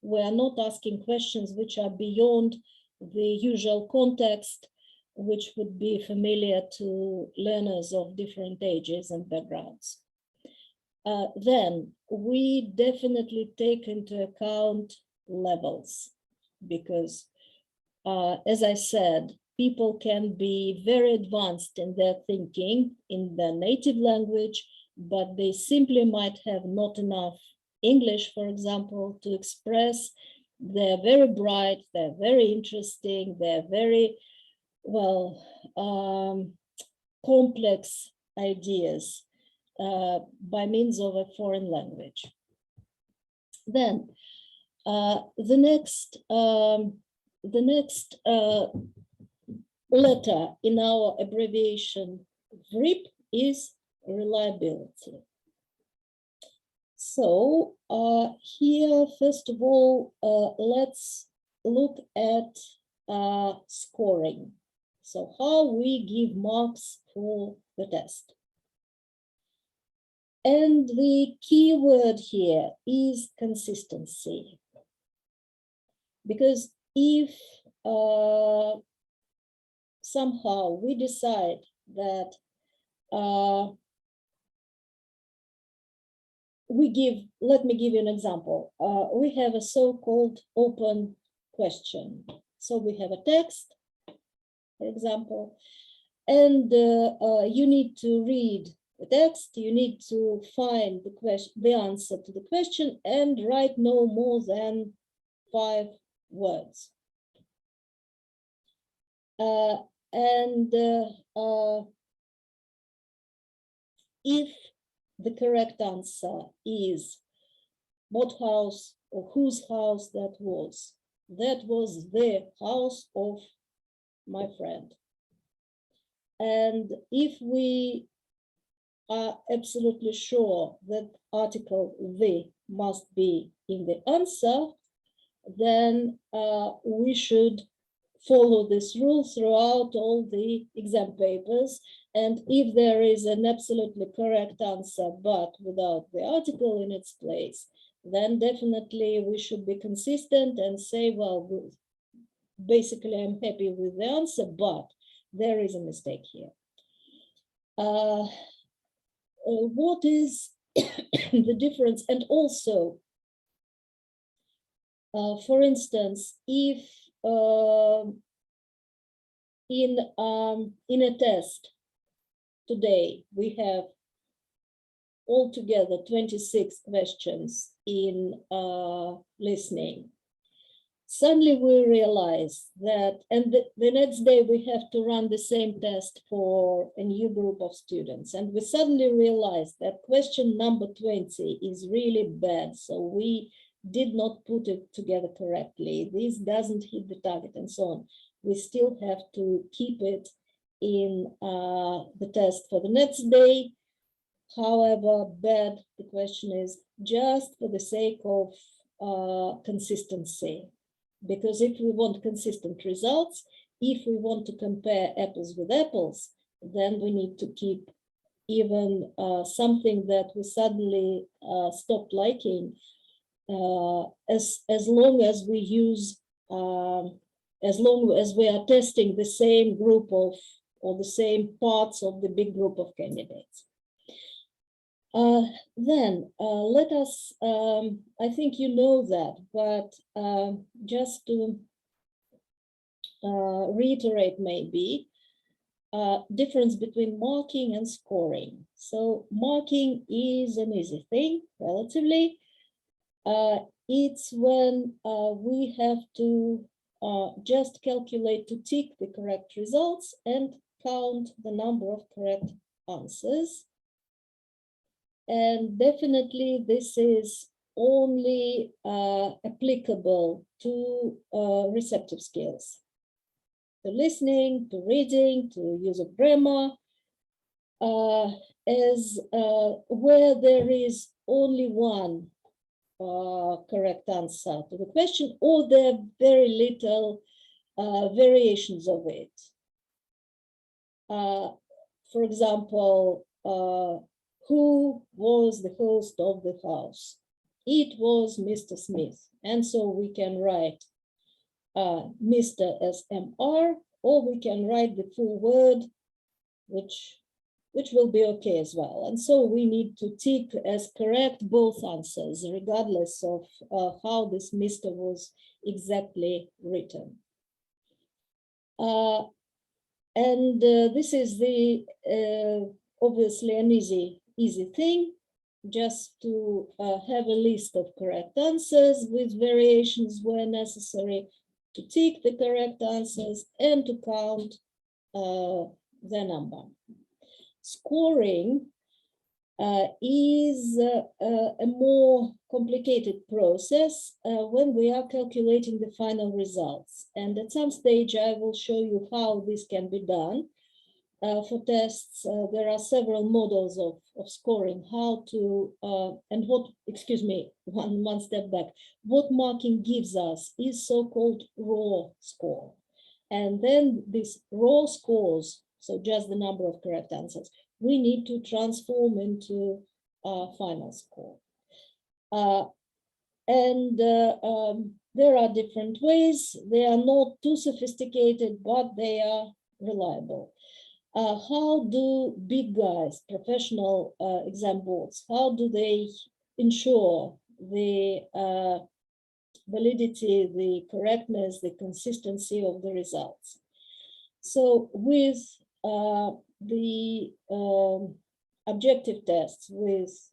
We are not asking questions which are beyond the usual context, which would be familiar to learners of different ages and backgrounds. Then we definitely take into account levels, because as I said, people can be very advanced in their thinking in their native language, but they simply might have not enough English, for example, to express. They're very bright, they're very interesting, they're very, well, complex ideas by means of a foreign language. Then the next letter in our abbreviation VRIP is reliability. So here, first of all, let's look at scoring. So how we give marks for the test. And the key word here is consistency. Because if somehow we decide that let me give you an example. We have a so-called open question. So we have a text, for example, and you need to read the text, you need to find the answer to the question and write no more than 5 words. If the correct answer is what house or whose house that was the house of my friend. And if we are absolutely sure that article the must be in the answer, then we should follow this rule throughout all the exam papers. And if there is an absolutely correct answer, but without the article in its place, then definitely we should be consistent and say, well, basically I'm happy with the answer, but there is a mistake here. What is the difference? And also, for instance, if in a test today we have altogether 26 questions in listening, suddenly we realize that, and the next day we have to run the same test for a new group of students, and we suddenly realize that question number 20 is really bad, so we did not put it together correctly, this doesn't hit the target, and so on. We still have to keep it in the test for the next day, however bad the question is, just for the sake of consistency. Because if we want consistent results, if we want to compare apples with apples, then we need to keep even something that we suddenly stopped liking, as long as we use, as long as we are testing the same group of, or the same parts of the big group of candidates. Then let us, I think you know that, but just to reiterate maybe, difference between marking and scoring. So marking is an easy thing, relatively. It's when we have to just calculate to tick the correct results and count the number of correct answers. And definitely this is only applicable to receptive skills, to listening, to reading, to use of grammar, as where there is only one correct answer to the question, or there are very little variations of it. For example, who was the host of the house. It was Mr. Smith. And so we can write Mr. as MR, or we can write the full word, which will be okay as well. And so we need to tick as correct both answers, regardless of how this Mr. was exactly written. This is the obviously an easy thing, just to have a list of correct answers with variations where necessary, to tick the correct answers and to count the number. Scoring is a more complicated process when we are calculating the final results. And at some stage, I will show you how this can be done. For tests, there are several models of scoring, how to, and what, excuse me, one step back. What marking gives us is so-called raw score. And then these raw scores, so just the number of correct answers, we need to transform into final score. There are different ways. They are not too sophisticated, but they are reliable. How do big guys, professional exam boards, how do they ensure the validity, the correctness, the consistency of the results? So with the objective tests, with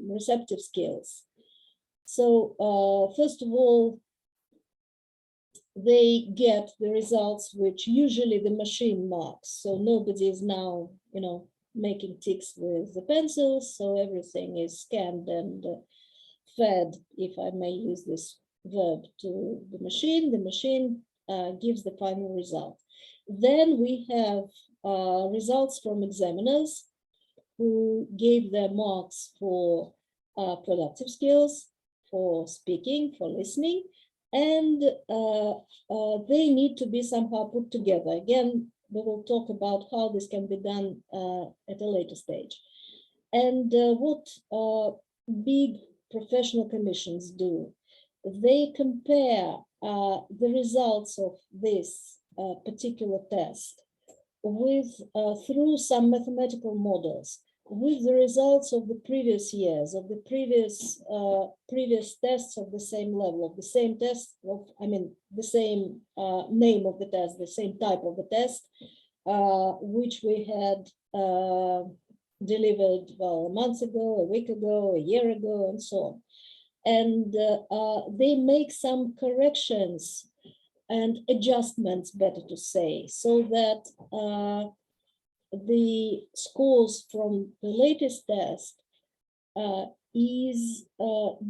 receptive skills. So first of all, they get the results which usually the machine marks. So nobody is now, making ticks with the pencils. So everything is scanned and fed, if I may use this verb, to the machine. The machine gives the final result. Then we have results from examiners who gave their marks for productive skills, for speaking, for listening, and they need to be somehow put together. Again, we will talk about how this can be done at a later stage. And what big professional commissions do, they compare the results of this particular test with through some mathematical models with the results of the previous years, of the previous tests of the same level, of the same test, the same name of the test, the same type of the test, which we had delivered, well, a month ago, a week ago, a year ago, and so on. And they make some corrections and adjustments, better to say, so that the scores from the latest test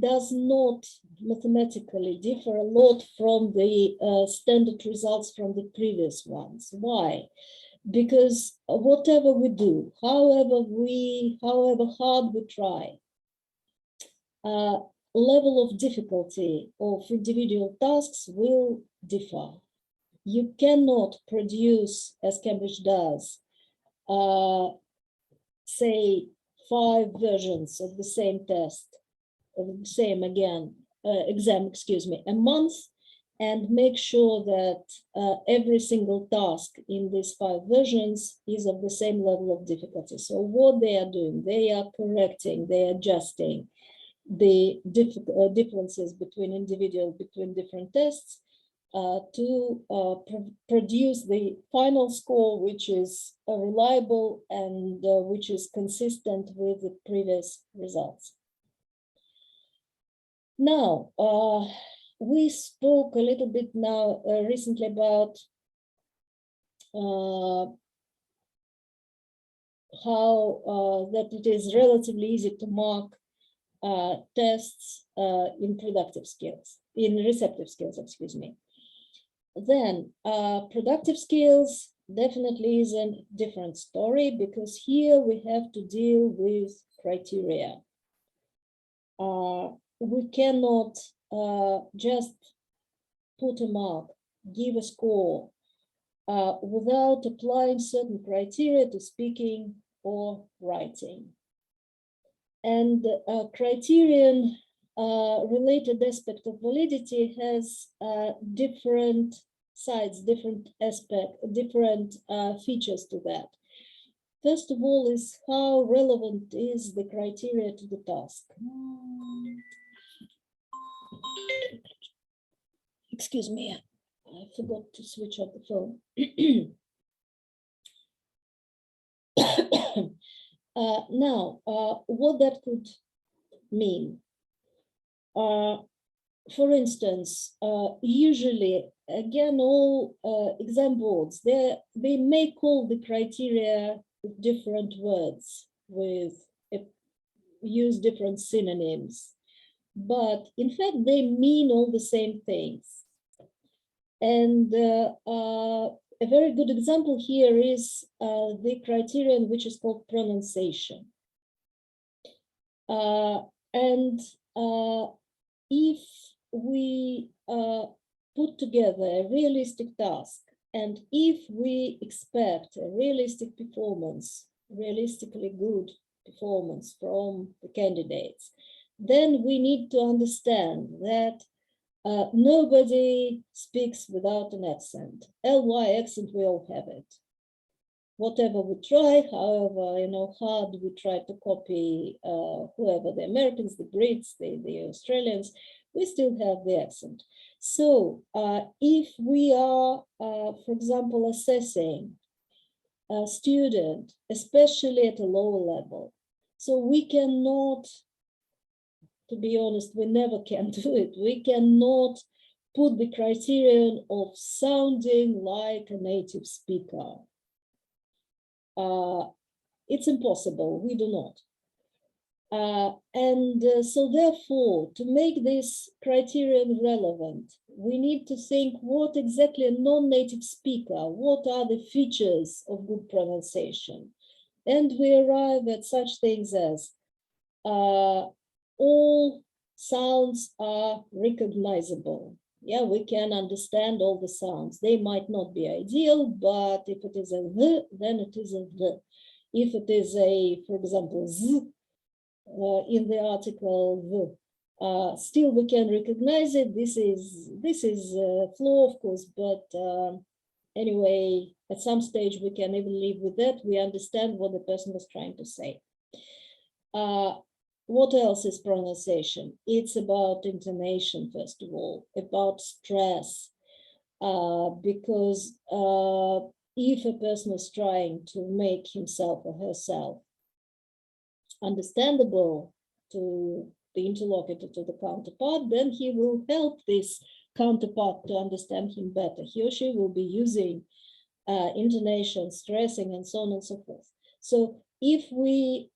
does not mathematically differ a lot from the standard results from the previous ones. Why? Because whatever we do, however hard we try, level of difficulty of individual tasks will differ. You cannot produce, as Cambridge does, say 5 versions of the same test, of the same exam, a month, and make sure that every single task in these 5 versions is of the same level of difficulty. So what they are doing, they are correcting, they are adjusting the differences between different tests to produce the final score, which is reliable and which is consistent with the previous results. Now, we spoke a little bit now recently about how that it is relatively easy to mark tests in receptive skills, excuse me. Then productive skills definitely is a different story, because here we have to deal with criteria. We cannot just put a mark, give a score without applying certain criteria to speaking or writing. And criterion related aspect of validity has different sides, different features to that. First of all is how relevant is the criteria to the task. Excuse me, I forgot to switch off the phone. Now, what that could mean. For instance, usually, again, all exam boards, they may call the criteria with different words, use different synonyms, but in fact, they mean all the same things. And a very good example here is the criterion which is called pronunciation. If we put together a realistic task, and if we expect a realistic performance, realistically good performance from the candidates, then we need to understand that nobody speaks without an accent. LY accent, we all have it. Whatever we try, however, hard we try to copy whoever, the Americans, the Brits, the Australians, we still have the accent. So if we are, for example, assessing a student, especially at a lower level, so we cannot, to be honest, we never can do it. We cannot put the criterion of sounding like a native speaker. It's impossible, we do not. So therefore, to make this criterion relevant, we need to think what exactly a non-native speaker, what are the features of good pronunciation? And we arrive at such things as all sounds are recognizable. Yeah, we can understand all the sounds. They might not be ideal, but if it is a the, then it is a the. If it is a, for example, z in the article the, still we can recognize it. This is a flaw, of course, but anyway, at some stage we can even live with that. We understand what the person was trying to say. What else is pronunciation? It's about intonation, first of all, about stress, because if a person is trying to make himself or herself understandable to the interlocutor, to the counterpart, then he will help this counterpart to understand him better. He or she will be using intonation, stressing, and so on and so forth. So if we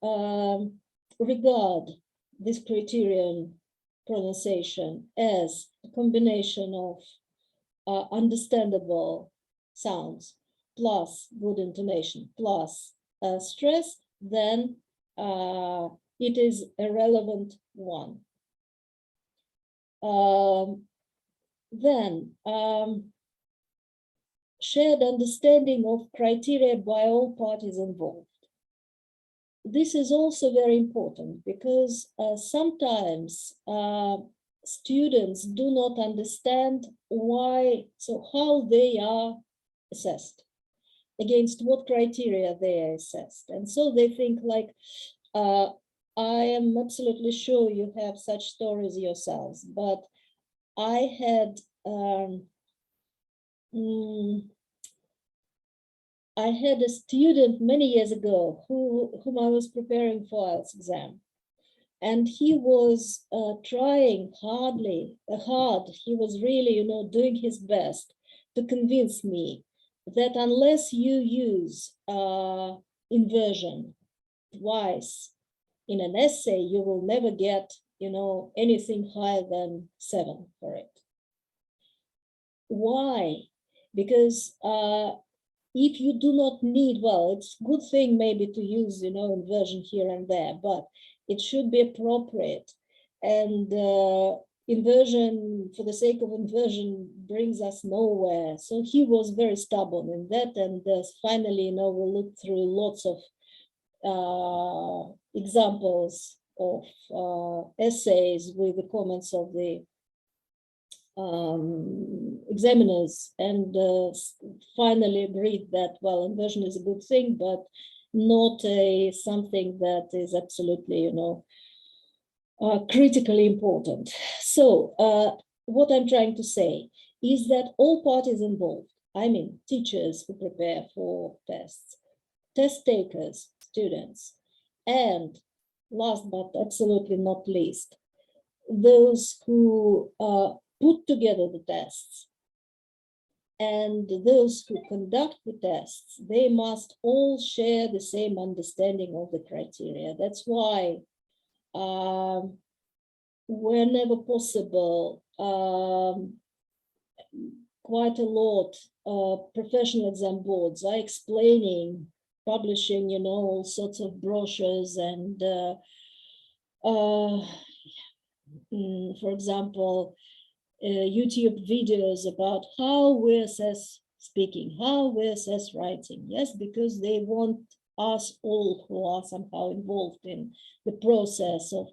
regard this criterion pronunciation as a combination of understandable sounds plus good intonation plus stress, then it is a relevant one. Then shared understanding of criteria by all parties involved. This is also very important because sometimes students do not understand why, so how they are assessed, against what criteria they are assessed. And so they think like, I am absolutely sure you have such stories yourselves, but I had a student many years ago whom I was preparing for IELTS exam, and he was trying hard. He was really, doing his best to convince me that unless you use inversion twice in an essay, you will never get, anything higher than 7 for it. Why? Because if you do not need, well, it's a good thing maybe to use, inversion here and there, but it should be appropriate. And inversion for the sake of inversion brings us nowhere. So he was very stubborn in that, and finally, we looked through lots of examples of essays with the comments of the examiners, and finally agreed that, well, inversion is a good thing, but not something that is absolutely, critically important. So what I'm trying to say is that all parties involved, I mean, teachers who prepare for tests, test takers, students, and last but absolutely not least, those who put together the tests and those who conduct the tests, they must all share the same understanding of the criteria. That's why whenever possible, quite a lot professional exam boards are explaining, publishing, all sorts of brochures and, for example, YouTube videos about how we assess speaking, how we assess writing. Yes, because they want us all who are somehow involved in the process of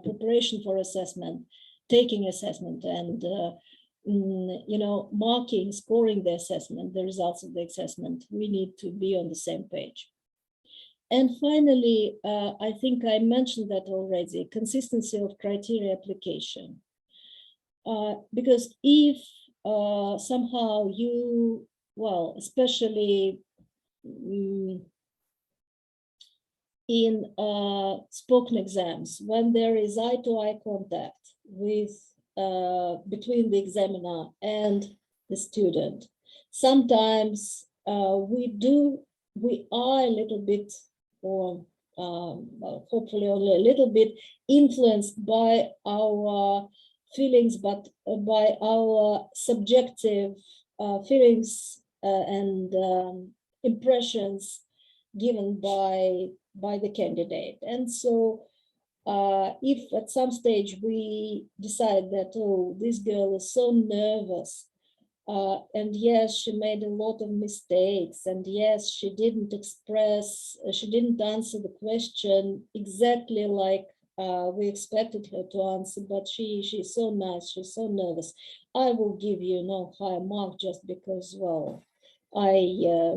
preparation for assessment, taking assessment, and marking, scoring the assessment, the results of the assessment. We need to be on the same page. And finally, I think I mentioned that already, consistency of criteria application. Because if somehow you, well, especially in spoken exams, when there is eye-to-eye contact with between the examiner and the student, sometimes we are a little bit, or hopefully only a little bit, influenced by our feelings, but by our subjective feelings and impressions given by the candidate. And so if at some stage we decide that, oh, this girl is so nervous, and yes, she made a lot of mistakes, and yes, she didn't answer the question exactly like we expected her to answer, but she's so nice, she's so nervous, I will give you no higher mark just because, well, I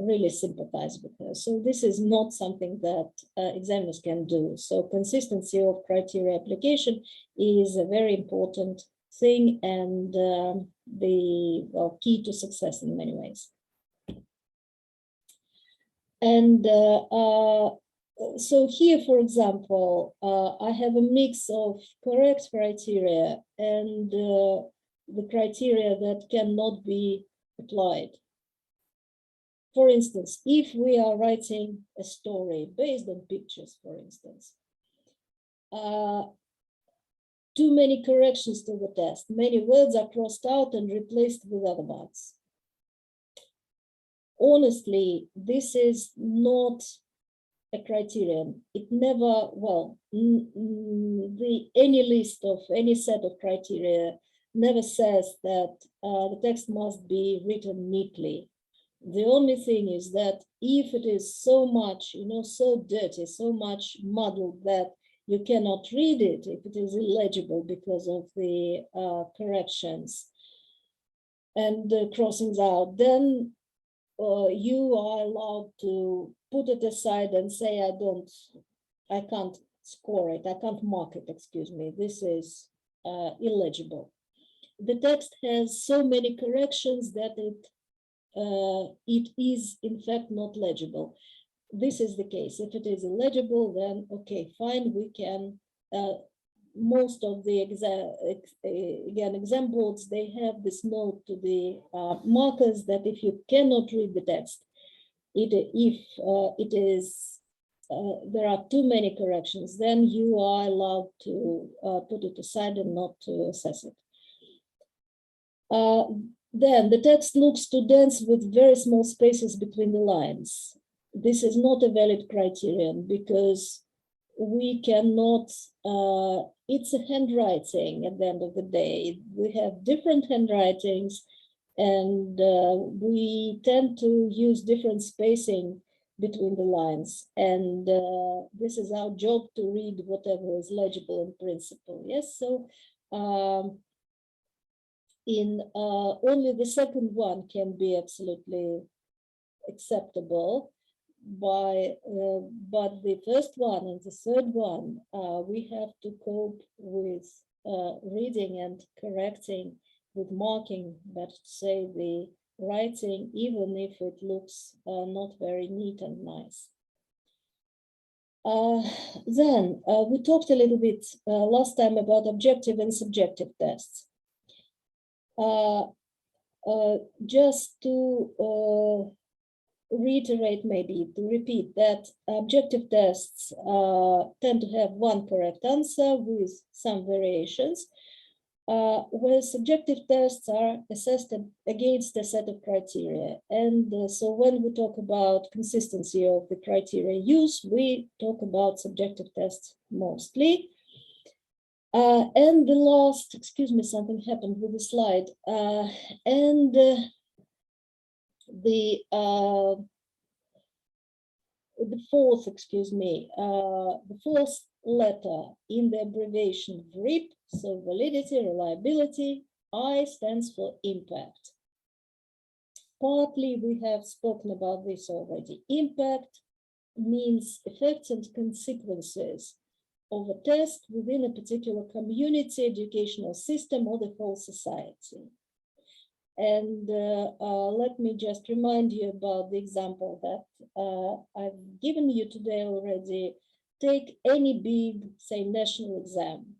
really sympathize with her. So this is not something that examiners can do. So consistency of criteria application is a very important thing, and the key to success in many ways. And so here, for example, I have a mix of correct criteria and the criteria that cannot be applied. For instance, if we are writing a story based on pictures, for instance, too many corrections to the test, many words are crossed out and replaced with other words. Honestly, this is not a criterion. It never, well, any list of any set of criteria never says that the text must be written neatly. The only thing is that if it is so much, so dirty, so much muddled that you cannot read it, if it is illegible because of the corrections and the crossings out, then you are allowed to put it aside and say, I can't score it, I can't mark it, excuse me, this is illegible. The text has so many corrections that it is in fact not legible. This is the case. If it is illegible, then okay, fine, we can, most of the exam boards, they have this note to the markers that if you cannot read the text, if it is, there are too many corrections, then you are allowed to put it aside and not to assess it. Then the text looks too dense with very small spaces between the lines. This is not a valid criterion because we cannot it's a handwriting at the end of the day. We have different handwritings, and we tend to use different spacing between the lines. And this is our job, to read whatever is legible in principle. Yes, so only the second one can be absolutely acceptable but the first one and the third one, we have to cope with reading and correcting, with marking, that to say, the writing, even if it looks not very neat and nice. Then we talked a little bit last time about objective and subjective tests. Just to reiterate, maybe to repeat, that objective tests tend to have one correct answer with some variations, where subjective tests are assessed against a set of criteria. And so when we talk about consistency of the criteria used, we talk about subjective tests mostly. And the last, excuse me, something happened with the slide. The fourth, the fourth letter in the abbreviation VRIP, so validity, reliability, I stands for impact. Partly we have spoken about this already. Impact means effects and consequences of a test within a particular community, educational system, or the whole society. And let me just remind you about the example that I've given you today already. Take any big, say, national exam.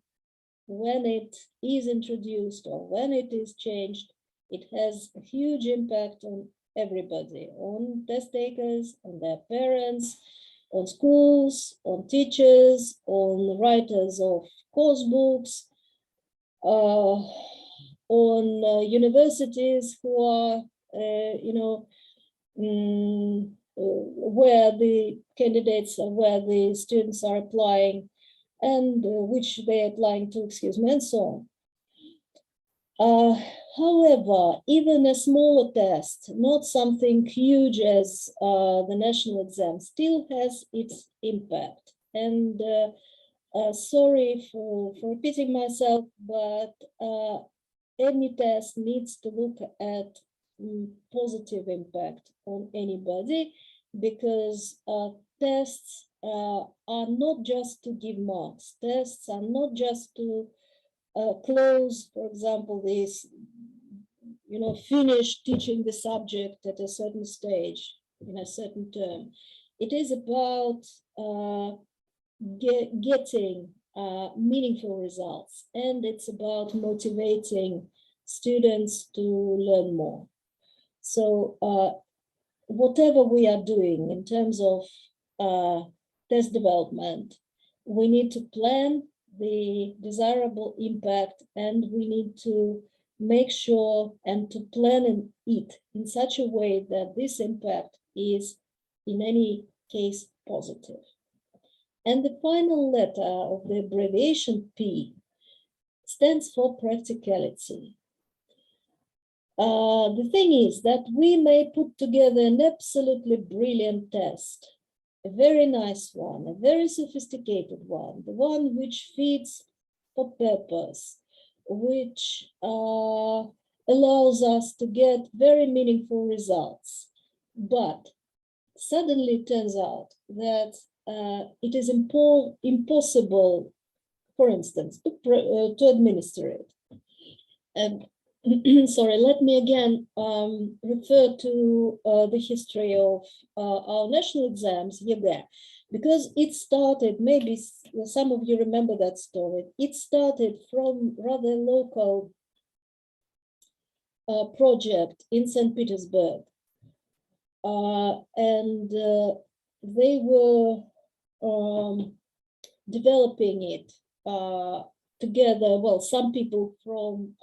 When it is introduced or when it is changed, it has a huge impact on everybody, on test takers, on their parents, on schools, on teachers, on writers of course books, on universities who are, where the candidates, where the students are applying, and which they're applying to, and so on. However, even a smaller test, not something huge as the national exam, still has its impact. And sorry for repeating myself, but any test needs to look at positive impact on anybody, because tests are not just to give marks. Tests are not just to close, for example, this, finish teaching the subject at a certain stage in a certain term. It is about getting meaningful results, and it's about motivating students to learn more. So whatever we are doing in terms of test development, we need to plan the desirable impact, and we need to make sure and to plan it in such a way that this impact is in any case positive. And the final letter of the abbreviation P stands for practicality. The thing is that we may put together an absolutely brilliant test, a very nice one, a very sophisticated one, the one which fits for purpose, which allows us to get very meaningful results. But suddenly it turns out that it is impossible, for instance, to administer it. And sorry, let me again refer to the history of our national exams, ЕГЭ, because it started, maybe some of you remember that story, it started from rather local project in St. Petersburg. And they were developing it together. Well, some people from,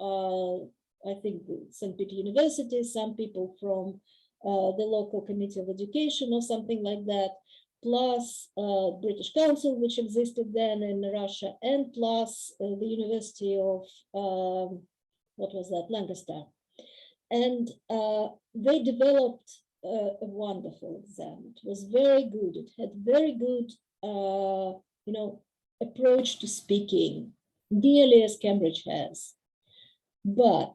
I think, St. Peter University, some people from the local committee of education or something like that, plus British Council, which existed then in Russia, and plus the University of, what was that, Lancaster. And they developed a wonderful exam. It was very good. It had very good, approach to speaking, nearly as Cambridge has. But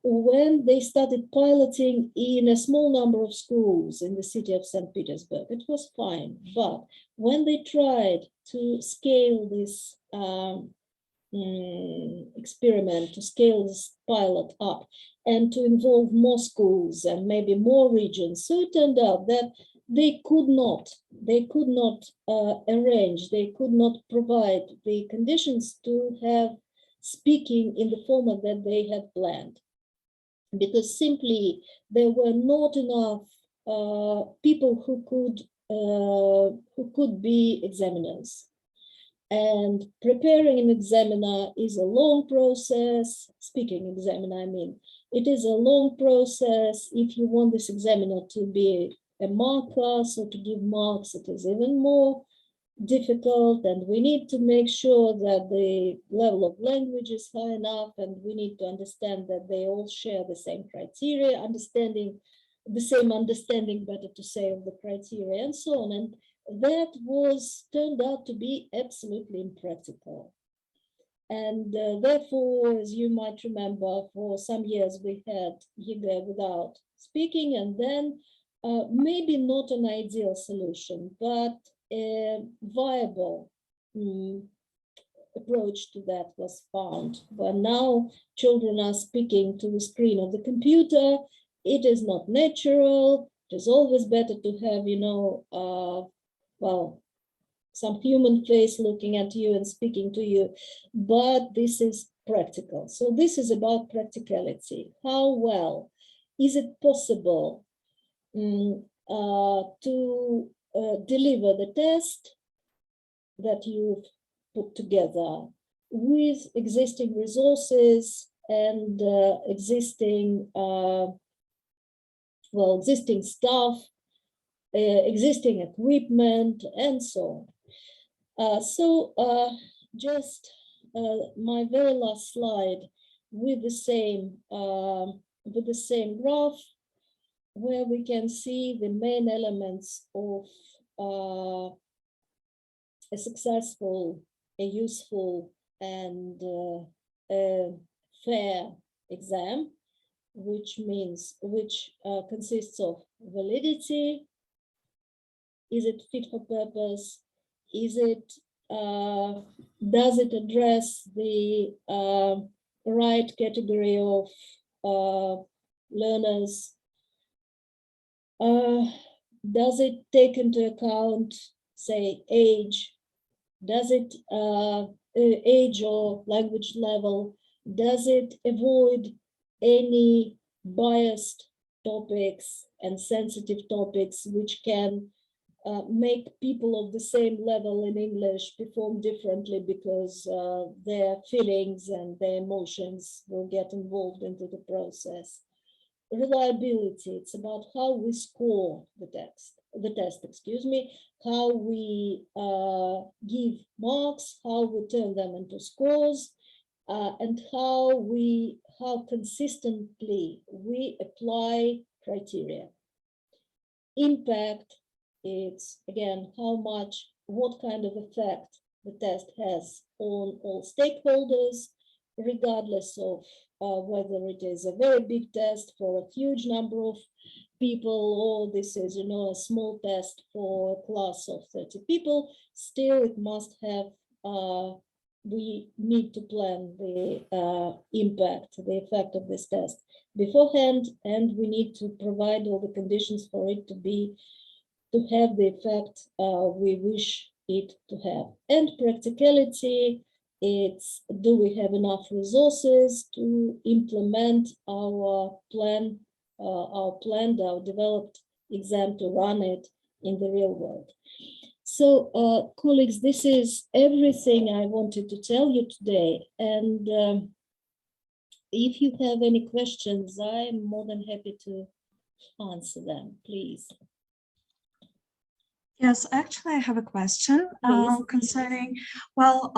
when they started piloting in a small number of schools in the city of St. Petersburg, it was fine. But when they tried to scale this experiment, to scale this pilot up and to involve more schools and maybe more regions, so it turned out that they could not arrange, they could not provide the conditions to have speaking in the format that they had planned, because simply there were not enough people who could be examiners. And preparing an examiner is a long process. Speaking examiner, I mean, it is a long process. If you want this examiner to be a marker, so to give marks, it is even more difficult, and we need to make sure that the level of language is high enough, and we need to understand that they all share the same criteria, understanding, better to say, of the criteria, and so on. And that turned out to be absolutely impractical. And therefore, as you might remember, for some years we had YIGA without speaking, and then maybe not an ideal solution, but a viable approach to that was found. But now children are speaking to the screen of the computer. It is not natural. It is always better to have, some human face looking at you and speaking to you, but this is practical. So this is about practicality. How well is it possible to deliver the test that you've put together with existing resources and existing staff, existing equipment, and so on. Just my very last slide with the same graph, where we can see the main elements of a successful, a useful, and a fair exam, which consists of validity. Is it fit for purpose? Does it address the right category of learners? Does it take into account, say, age? Does it age or language level? Does it avoid any biased topics and sensitive topics which can make people of the same level in English perform differently because their feelings and their emotions will get involved into the process? Reliability, it's about how we score the test, how we give marks, how we turn them into scores, and how consistently we apply criteria. Impact, it's again what kind of effect the test has on all stakeholders, regardless of whether it is a very big test for a huge number of people, or this is, a small test for a class of 30 people. Still, it must have, we need to plan the impact, the effect of this test beforehand, and we need to provide all the conditions for it to have the effect we wish it to have. And practicality, it's, do we have enough resources to implement our developed exam, to run it in the real world? So, colleagues, this is everything I wanted to tell you today. And if you have any questions, I'm more than happy to answer them, please. Yes, actually, I have a question Please. concerning, well,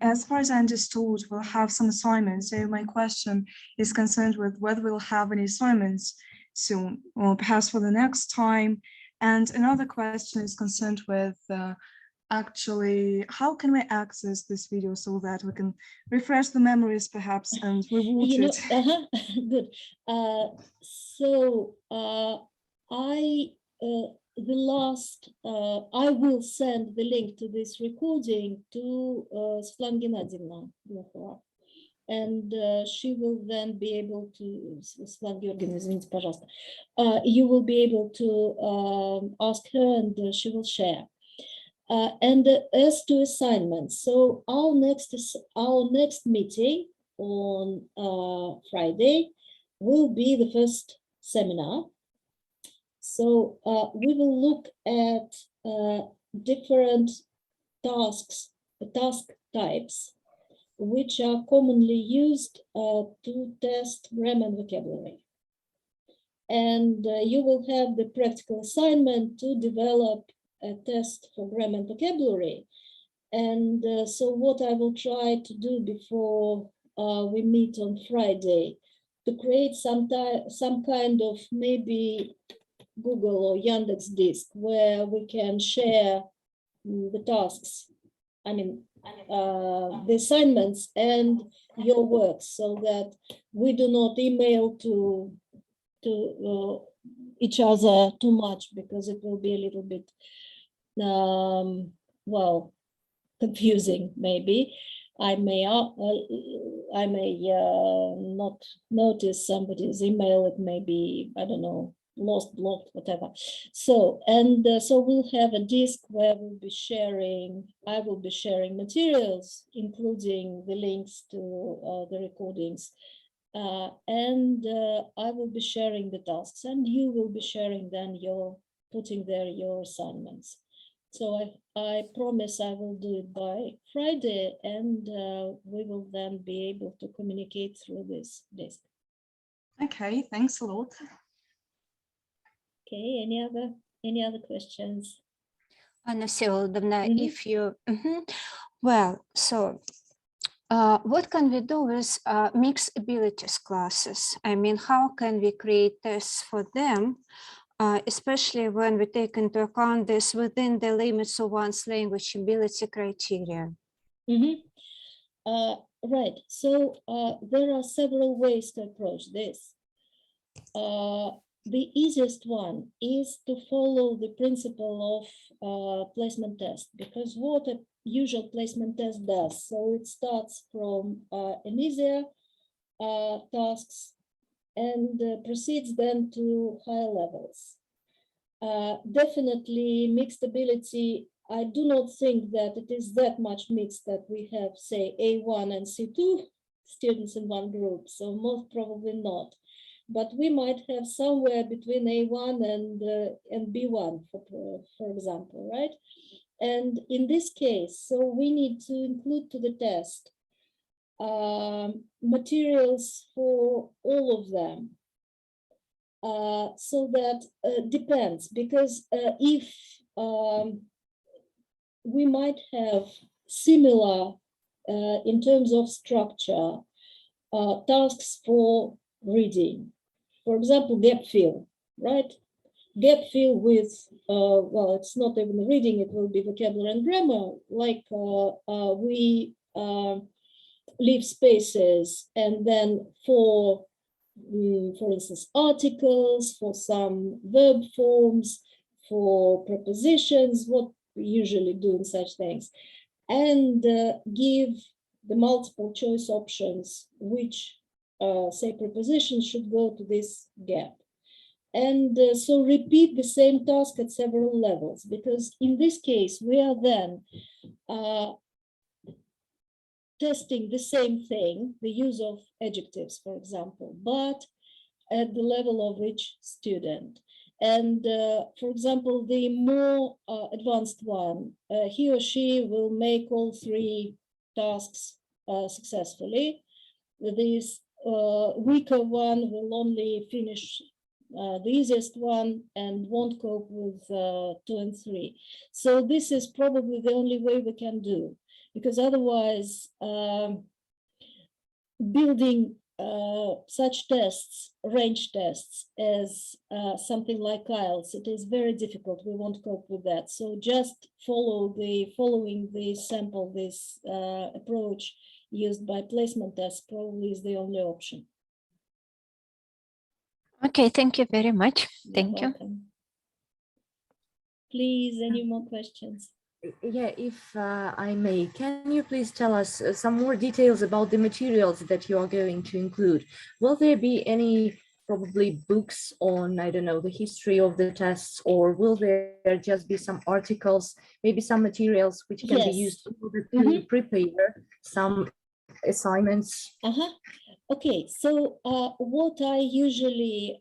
as far as I understood, we'll have some assignments. So my question is concerned with whether we'll have any assignments soon, or perhaps for the next time. And another question is concerned with actually, how can we access this video so that we can refresh the memories perhaps and reward You know, it? good. So the last, I will send the link to this recording to Svetlana Gennadievna Blochova, and she will then be able to, Svetlana Georgievna, извините, пожалуйста, you will be able to ask her, and she will share. And as to assignments, so our next meeting on Friday will be the first seminar. So we will look at different task types, which are commonly used to test grammar and vocabulary. And you will have the practical assignment to develop a test for grammar and vocabulary. And so what I will try to do before we meet on Friday, to create some kind of maybe Google or Yandex disk where we can share the tasks, I mean, the assignments and your work, so that we do not email to each other too much, because it will be a little bit, well, confusing maybe. I may not notice somebody's email. It may be, I don't know, lost, blocked, whatever. So, and so we'll have a disk where we'll be sharing, I will be sharing materials, including the links to the recordings. And I will be sharing the tasks, and you will be sharing then putting there your assignments. So I promise I will do it by Friday, and we will then be able to communicate through this disk. Okay, thanks a lot. Okay, any other questions? Anna Всеволодовна, if you, well, so what can we do with mixed abilities classes? I mean, how can we create tests for them, especially when we take into account this within the limits of one's language ability criteria? Right, so there are several ways to approach this. The easiest one is to follow the principle of placement test, because what a usual placement test does, so it starts from an easier tasks and proceeds then to higher levels. Definitely mixed ability, I do not think that it is that much mixed that we have, say, A1 and C2 students in one group, so most probably not. But we might have somewhere between A1 and B1, for example, right? And in this case, so we need to include to the test materials for all of them. So that depends, because if we might have similar, in terms of structure, tasks for reading. For example, gap fill, right? Gap fill with, well, it's not even reading, it will be vocabulary and grammar, like we leave spaces, and then for instance, articles, for some verb forms, for prepositions, what we usually do in such things, and give the multiple choice options, which say prepositions should go to this gap. And so repeat the same task at several levels, because in this case, we are then testing the same thing, the use of adjectives, for example, but at the level of each student. And for example, the more advanced one, he or she will make all three tasks successfully. This weaker one will only finish the easiest one and won't cope with 2 and 3. So this is probably the only way we can do, because otherwise building such tests, range tests, as something like IELTS, it is very difficult. We won't cope with that. So just following the sample, this approach used by placement tests probably is the only option. Okay, thank you very much. Thank you. Welcome. Please, any more questions? Yeah, if I may, can you please tell us some more details about the materials that you are going to include? Will there be any probably books on, I don't know, the history of the tests, or will there just be some articles, maybe some materials which can be used in order to prepare some assignments? Okay, so what I usually,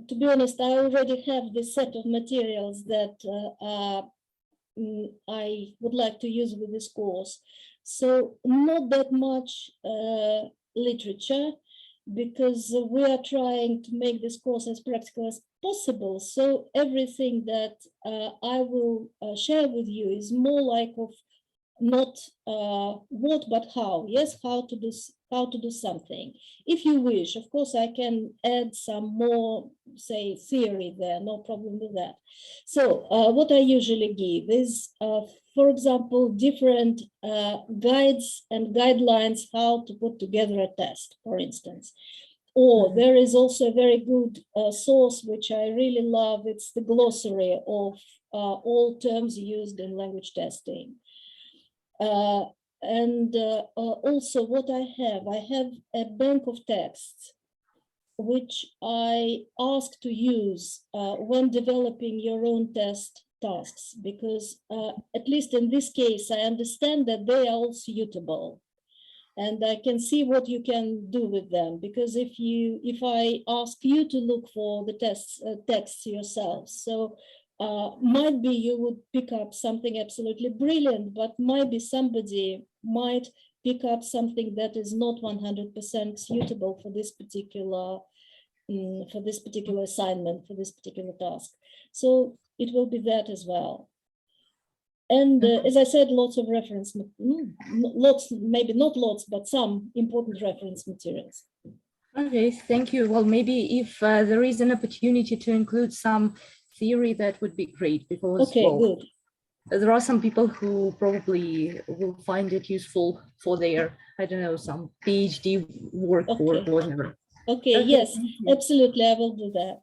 to be honest, I already have this set of materials that I would like to use with this course. So not that much literature, because we are trying to make this course as practical as possible. So everything that I will share with you is more like of not what but how. Yes, how to do something. If you wish, of course, I can add some more, say, theory there, no problem with that. So what I usually give is, for example, different guides and guidelines how to put together a test, for instance. Or there is also a very good source which I really love. It's the glossary of all terms used in language testing. Also what I have a bank of texts which I ask to use when developing your own test tasks, because at least in this case, I understand that they are all suitable and I can see what you can do with them. Because if I ask you to look for the texts yourself, so might be you would pick up something absolutely brilliant, but maybe somebody might pick up something that is not 100% suitable for this particular assignment, for this particular task. So it will be that as well. And as I said, lots of reference, maybe not lots, but some important reference materials. Okay, thank you. Well, maybe if there is an opportunity to include some theory, that would be great, because Good. There are some people who probably will find it useful for their, I don't know, some PhD work or whatever. Okay, yes, absolutely, I will do that.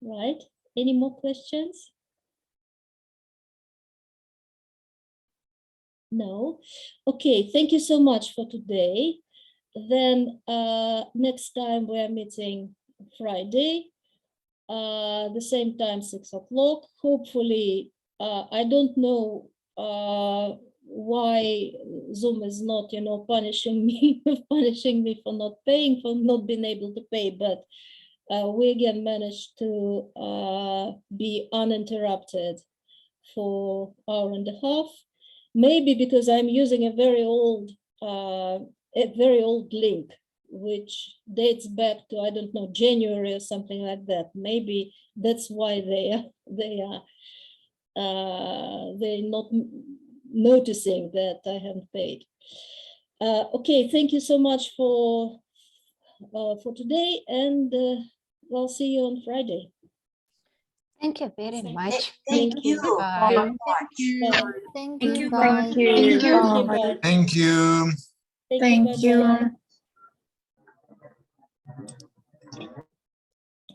Right, any more questions? No? Okay, thank you so much for today. Then next time we are meeting Friday, the same time, 6 o'clock. Hopefully, I don't know why Zoom is not, punishing me for not paying, for not being able to pay, but we again managed to be uninterrupted for an hour and a half. Maybe because I'm using a very old link, which dates back to, I don't know, January or something like that. Maybe that's why they're not noticing that I haven't paid. Okay, thank you so much for today, and we'll see you on Friday. Thank you very much. Thank you. Bye. Thank you. Thank Thank you. you. Bye. Thank you. Bye. Thank you. Thank you.